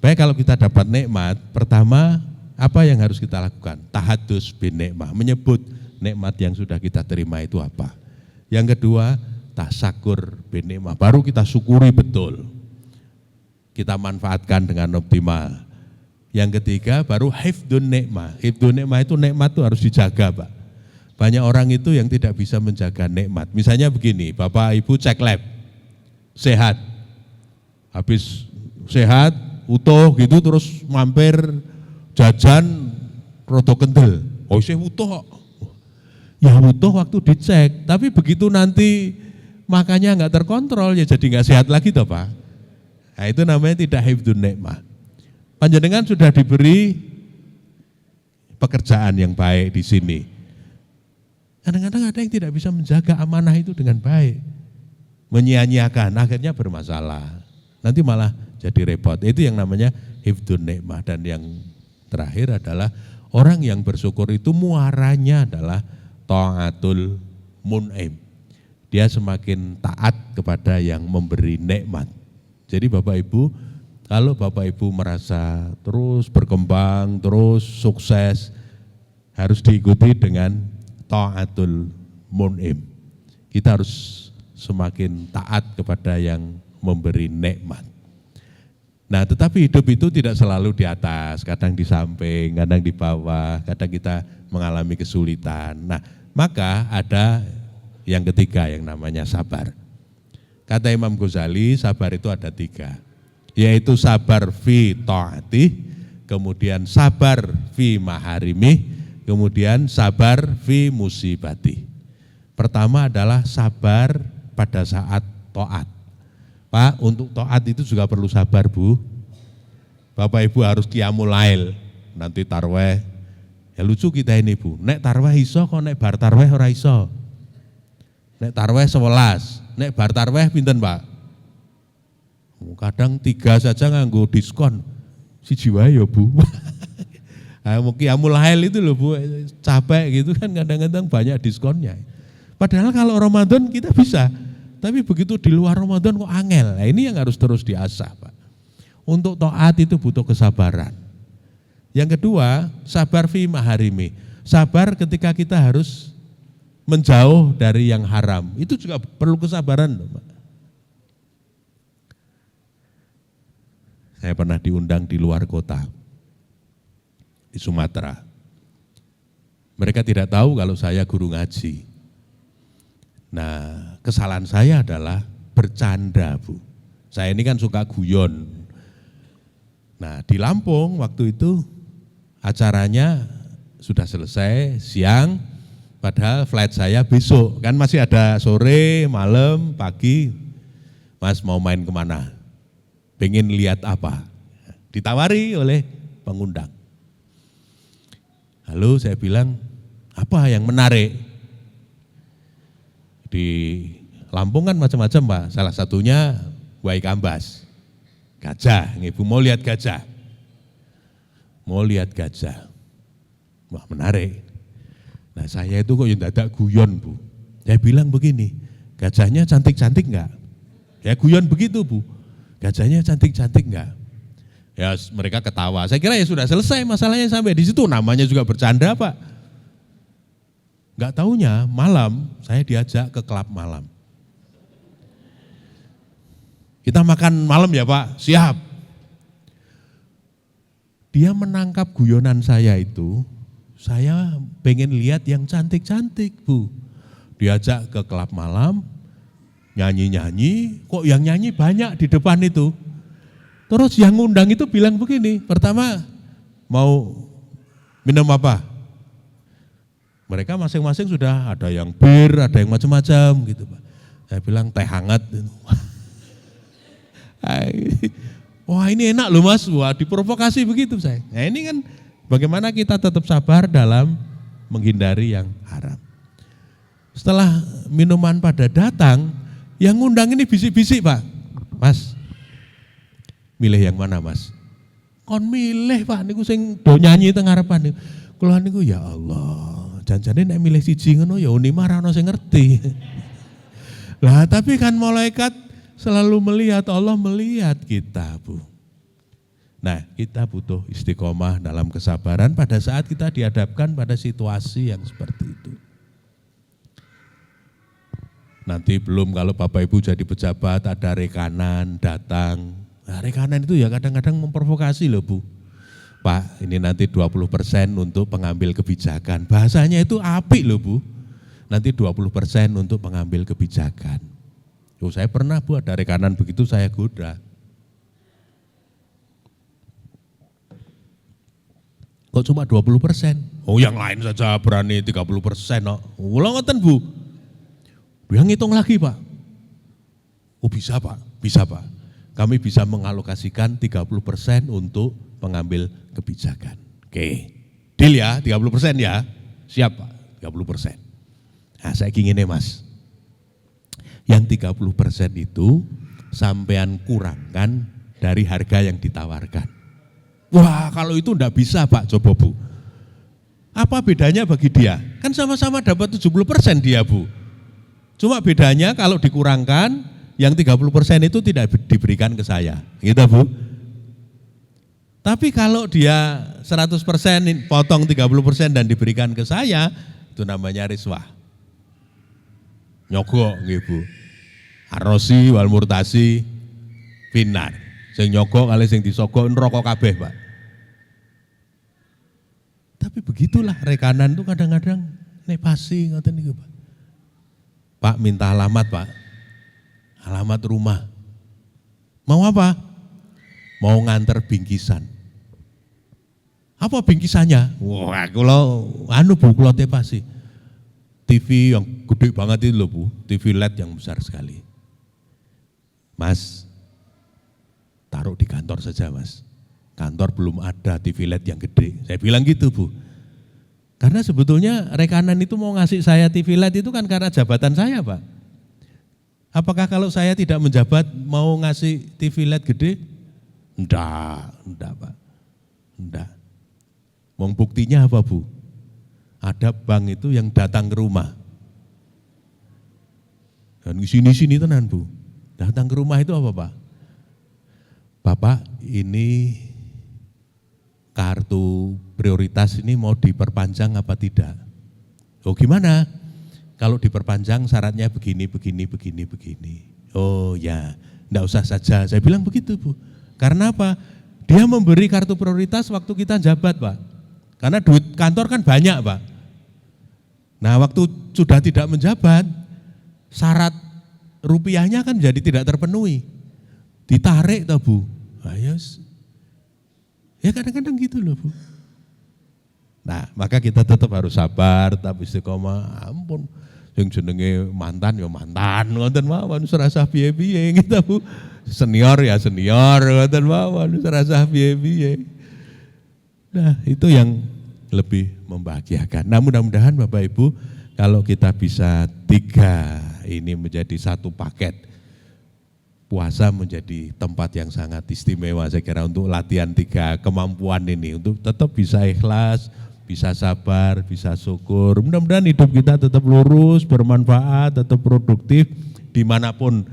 Baik kalau kita dapat nikmat, pertama apa yang harus kita lakukan? Tahadus bin nikmah, menyebut nikmat yang sudah kita terima itu apa. Yang kedua, tasyakur bin nikmah, baru kita syukuri betul. Kita manfaatkan dengan optimal. Yang ketiga, baru hifdun nikmah. Hifdun nikmah itu nikmat itu harus dijaga, Pak. Banyak orang itu yang tidak bisa menjaga nikmat. Misalnya begini, Bapak Ibu cek lab, sehat. Habis sehat, utuh gitu terus mampir jajan rodo kendel. Oh saya utuh. Ya utuh waktu dicek, tapi begitu nanti makannya nggak terkontrol ya jadi nggak sehat lagi toh Pak. Nah itu namanya tidak hifdun nikmah. Panjenengan sudah diberi pekerjaan yang baik di sini. Kadang-kadang ada yang tidak bisa menjaga amanah itu dengan baik. Menyia-nyiakan, akhirnya bermasalah. Nanti malah jadi repot. Itu yang namanya hifdun nikmah. Dan yang terakhir adalah orang yang bersyukur itu muaranya adalah ta'atul mun'im. Dia semakin taat kepada yang memberi nikmat. Jadi Bapak Ibu, kalau Bapak Ibu merasa terus berkembang, terus sukses, harus diikuti dengan ta'atul mun'im. Kita harus semakin taat kepada yang memberi nikmat. Nah tetapi hidup itu tidak selalu di atas, kadang di samping, kadang di bawah, kadang kita mengalami kesulitan. Nah maka ada yang ketiga yang namanya sabar. Kata Imam Ghazali, sabar itu ada tiga, yaitu sabar fi ta'ati, kemudian sabar fi maharimih, kemudian sabar fi musibati. Pertama adalah sabar pada saat taat. Pak, untuk taat itu juga perlu sabar Bu. Bapak Ibu harus qiyamul lail, nanti tarweh. Ya lucu kita ini Bu, nek tarweh iso kok nek bar tarweh ora iso. Nek tarweh 11, nek bar tarweh pinten Pak? Kadang 3 saja nganggo diskon, siji wae ya Bu. Qiyamul lail itu loh Bu, capek gitu kan kadang-kadang banyak diskonnya. Padahal kalau Ramadan kita bisa, tapi begitu di luar Ramadan kok angel. Nah, ini yang harus terus diasah Pak. Untuk taat itu butuh kesabaran. Yang kedua, sabar fi maharimi. Sabar ketika kita harus menjauh dari yang haram. Itu juga perlu kesabaran Pak. Saya pernah diundang di luar kota, di Sumatera. Mereka tidak tahu kalau saya guru ngaji. Nah, kesalahan saya adalah bercanda Bu. Saya ini kan suka guyon. Nah di Lampung waktu itu acaranya sudah selesai siang, padahal flight saya besok. Kan masih ada sore, malam, pagi. Mas mau main kemana? Pengen lihat apa? Ditawari oleh pengundang. Lalu saya bilang, apa yang menarik? Di Lampung kan macam-macam Pak, salah satunya Wai Kambas, gajah, Ibu mau lihat gajah. Mau lihat gajah, wah menarik. Nah saya itu kok yang dadak guyon Bu. Saya bilang begini, gajahnya cantik-cantik enggak? Ya guyon begitu Bu, gajahnya cantik-cantik enggak? Ya mereka ketawa, saya kira ya sudah selesai masalahnya sampai di situ, namanya juga bercanda Pak. Enggak taunya malam saya diajak ke klub malam. Kita makan malam ya Pak, siap. Dia menangkap guyonan saya itu, saya pengen lihat yang cantik-cantik Bu. Diajak ke klub malam, nyanyi-nyanyi, kok yang nyanyi banyak di depan itu. Terus yang ngundang itu bilang begini, pertama mau minum apa? Mereka masing-masing sudah ada yang bir, ada yang macam-macam gitu Pak. Saya bilang teh hangat. Wah ini enak loh Mas, wah diprovokasi begitu saya. Nah ini kan bagaimana kita tetap sabar dalam menghindari yang haram. Setelah minuman pada datang, yang ngundang ini bisik-bisik Pak. Mas, milih yang mana Mas? Kon milih Pak, niku sing do nyanyi teng ngarepan niku. Kula niku ya Allah, janjane nek milih siji ngono ya uni marah ono sing ngerti. Lah tapi kan malaikat selalu melihat, Allah melihat kita Bu. Nah kita butuh istiqomah dalam kesabaran pada saat kita dihadapkan pada situasi yang seperti itu. Nanti belum kalau Bapak Ibu jadi pejabat ada rekanan datang. Nah, rekanan itu ya kadang-kadang memprovokasi loh Bu. Pak ini nanti 20% untuk pengambil kebijakan. Bahasanya itu apik loh Bu. Nanti 20% untuk pengambil kebijakan. Oh, saya pernah Bu ada rekanan begitu saya goda. Kok cuma 20%? Oh yang lain saja berani 30%. No. Ulang ngoten Bu. Dia ngitung lagi Pak. Oh bisa Pak, bisa Pak. Kami bisa mengalokasikan 30% untuk pengambil kebijakan. Oke, deal ya 30% ya. Siap Pak, 30%. Nah saya ingin ini Mas. Yang 30% itu sampean kurangkan dari harga yang ditawarkan. Wah kalau itu enggak bisa Pak, coba Bu. Apa bedanya bagi dia? Kan sama-sama dapat 70% dia Bu. Cuma bedanya kalau dikurangkan, yang 30% itu tidak diberikan ke saya. Gitu Bu. Tapi kalau dia 100% potong 30% dan diberikan ke saya, itu namanya riswah. Nyogok gitu. Arrosi wal murtasi finar. Sing nyogok kali sing disogok neraka kabeh, Pak. Tapi begitulah rekanan itu kadang-kadang nepasi ngoten niku, Pak. Pak minta alamat Pak, alamat rumah. Mau apa? Mau nganter bingkisan. Apa bingkisannya? Wah, kalau Bu, kalau tepasi. TV yang gede banget itu loh Bu, TV LED yang besar sekali. Mas, taruh di kantor saja Mas. Kantor belum ada TV LED yang gede. Saya bilang gitu Bu. Karena sebetulnya rekanan itu mau ngasih saya TV LED itu kan karena jabatan saya Pak. Apakah kalau saya tidak menjabat mau ngasih TV LED gede? Enggak Pak. Enggak. Mau buktinya apa Bu? Ada bank itu yang datang ke rumah. Dan sini-sini tenan Bu. Datang ke rumah itu apa Pak? Bapak ini kartu prioritas ini mau diperpanjang apa tidak? Oh gimana? Kalau diperpanjang syaratnya begini. Oh ya, enggak usah saja. Saya bilang begitu Bu. Karena apa? Dia memberi kartu prioritas waktu kita jabat Pak. Karena duit kantor kan banyak Pak. Nah waktu sudah tidak menjabat, syarat rupiahnya kan jadi tidak terpenuhi. ditarik toh Bu. Ayo. Ya kadang-kadang gitu loh Bu. Nah, maka kita tetap harus sabar, tetap istiqomah. Ampun, yang jenenge mantan ya mantan, ngoten mawon serasa piye-piye kita Bu. Senior ya senior, ngoten mawon serasa piye-piye. Nah, itu yang lebih membahagiakan. Nah, mudah-mudahan Bapak Ibu kalau kita bisa 3 ini menjadi satu paket. Puasa menjadi tempat yang sangat istimewa saya kira untuk latihan 3 kemampuan ini, untuk tetap bisa ikhlas, bisa sabar, bisa syukur. Mudah-mudahan hidup kita tetap lurus, bermanfaat, tetap produktif dimanapun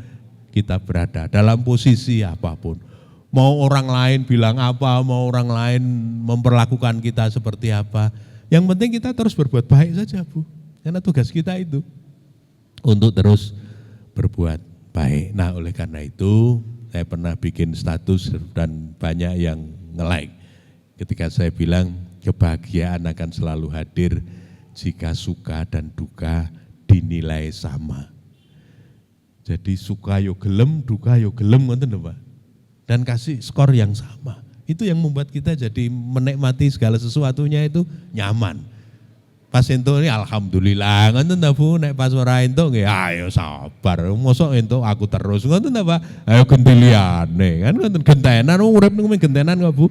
kita berada, dalam posisi apapun. Mau orang lain bilang apa, mau orang lain memperlakukan kita seperti apa, yang penting kita terus berbuat baik saja Bu, karena tugas kita itu untuk terus berbuat baik. Nah, oleh karena itu saya pernah bikin status dan banyak yang nge-like ketika saya bilang kebahagiaan akan selalu hadir jika suka dan duka dinilai sama. Jadi suka yo gelem, duka yo gelem, ngoten lho Pak. Dan kasih skor yang sama. Itu yang membuat kita jadi menikmati segala sesuatunya itu nyaman. Pas entuk ini alhamdulillah, ngoten ta Bu, nek pas ora entuk nggih ayo sabar. Mosok entuk aku terus, ngoten ta Pak? Ayo ganti liyane, kan ngoten gentenan urip niku gentenan kok Bu.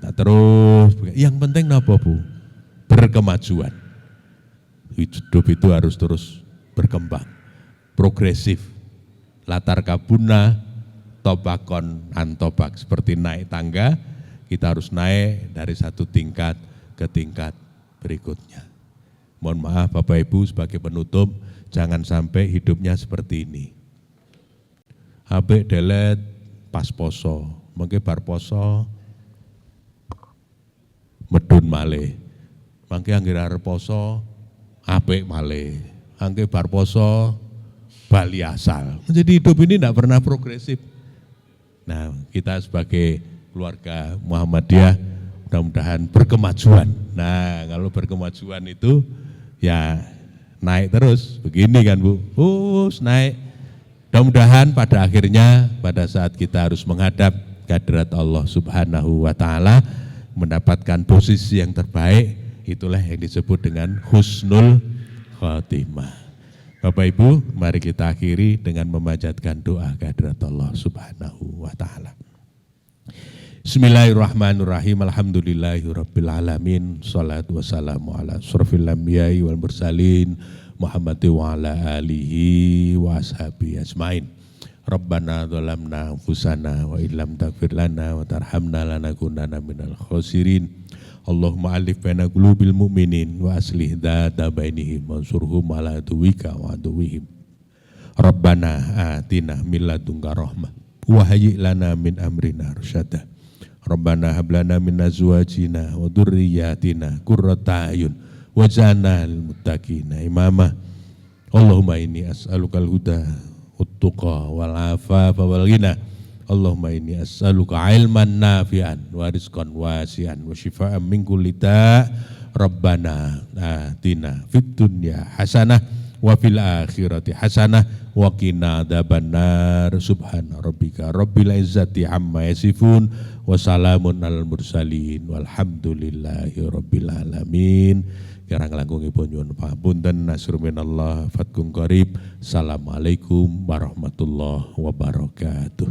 Tak terus, yang penting napa Bu? Berkemajuan. Hidup itu harus terus berkembang, progresif. Latar kabuna, tobakon antobak, seperti naik tangga, kita harus naik dari satu tingkat ke tingkat berikutnya. Mohon maaf Bapak Ibu sebagai penutup, jangan sampai hidupnya seperti ini. HP delete pas poso, mengke bar poso medun malih. Mangke anggere arep poso apik malih. Angke bar poso bali asal. Jadi hidup ini tidak pernah progresif. Nah, kita sebagai keluarga Muhammadiyah mudah-mudahan berkemajuan. Nah, kalau berkemajuan itu ya naik terus, begini kan Bu, naik. Mudah-mudahan pada akhirnya pada saat kita harus menghadap kehadirat Allah Subhanahu wa Ta'ala, mendapatkan posisi yang terbaik, itulah yang disebut dengan husnul khotimah. Bapak Ibu, mari kita akhiri dengan memanjatkan doa kehadirat Allah Subhanahu wa Ta'ala. Bismillahirrahmanirrahim. Alhamdulillahirabbil alamin. Shalatu wassalamu ala asyrofil anbiya'i wal mursalin Muhammad wa ala alihi wa ashabihi ajmain. Rabbana dzalamna anfusana wa illam taghfir lana wa tarhamna lanakunanna minal khosirin. Allahumma alif baina qulubil mu'minin wa aslih dzata bainihim wansurhum ala aduwika wa aduwihim. Rabbana atina min ladunka rahmah wa hayyi lana min amrina rasyada. Rabbana hab lana min azwajina wa dzurriyyatina qurrata a'yun waj'alna lil muttaqina imama. Allahumma inni as'alukal huda wat-tuqa wal afafa wal ghina. Allahumma inni as'aluka ilman nafi'an wa rizqan wasi'an wa shifaa'an min kulli da'. Rabbana atina fid dunya hasanah wa fil akhirati hasanah wa qina adzabannar. Subhana rabbika rabbil izzati amma yasifun wa salamun alal mursalin walhamdulillahi rabbil alamin. Kirang langkungipun nyuwun pamunten, nasrun minallah fatkun qarib. Assalamualaikum warahmatullahi wabarakatuh.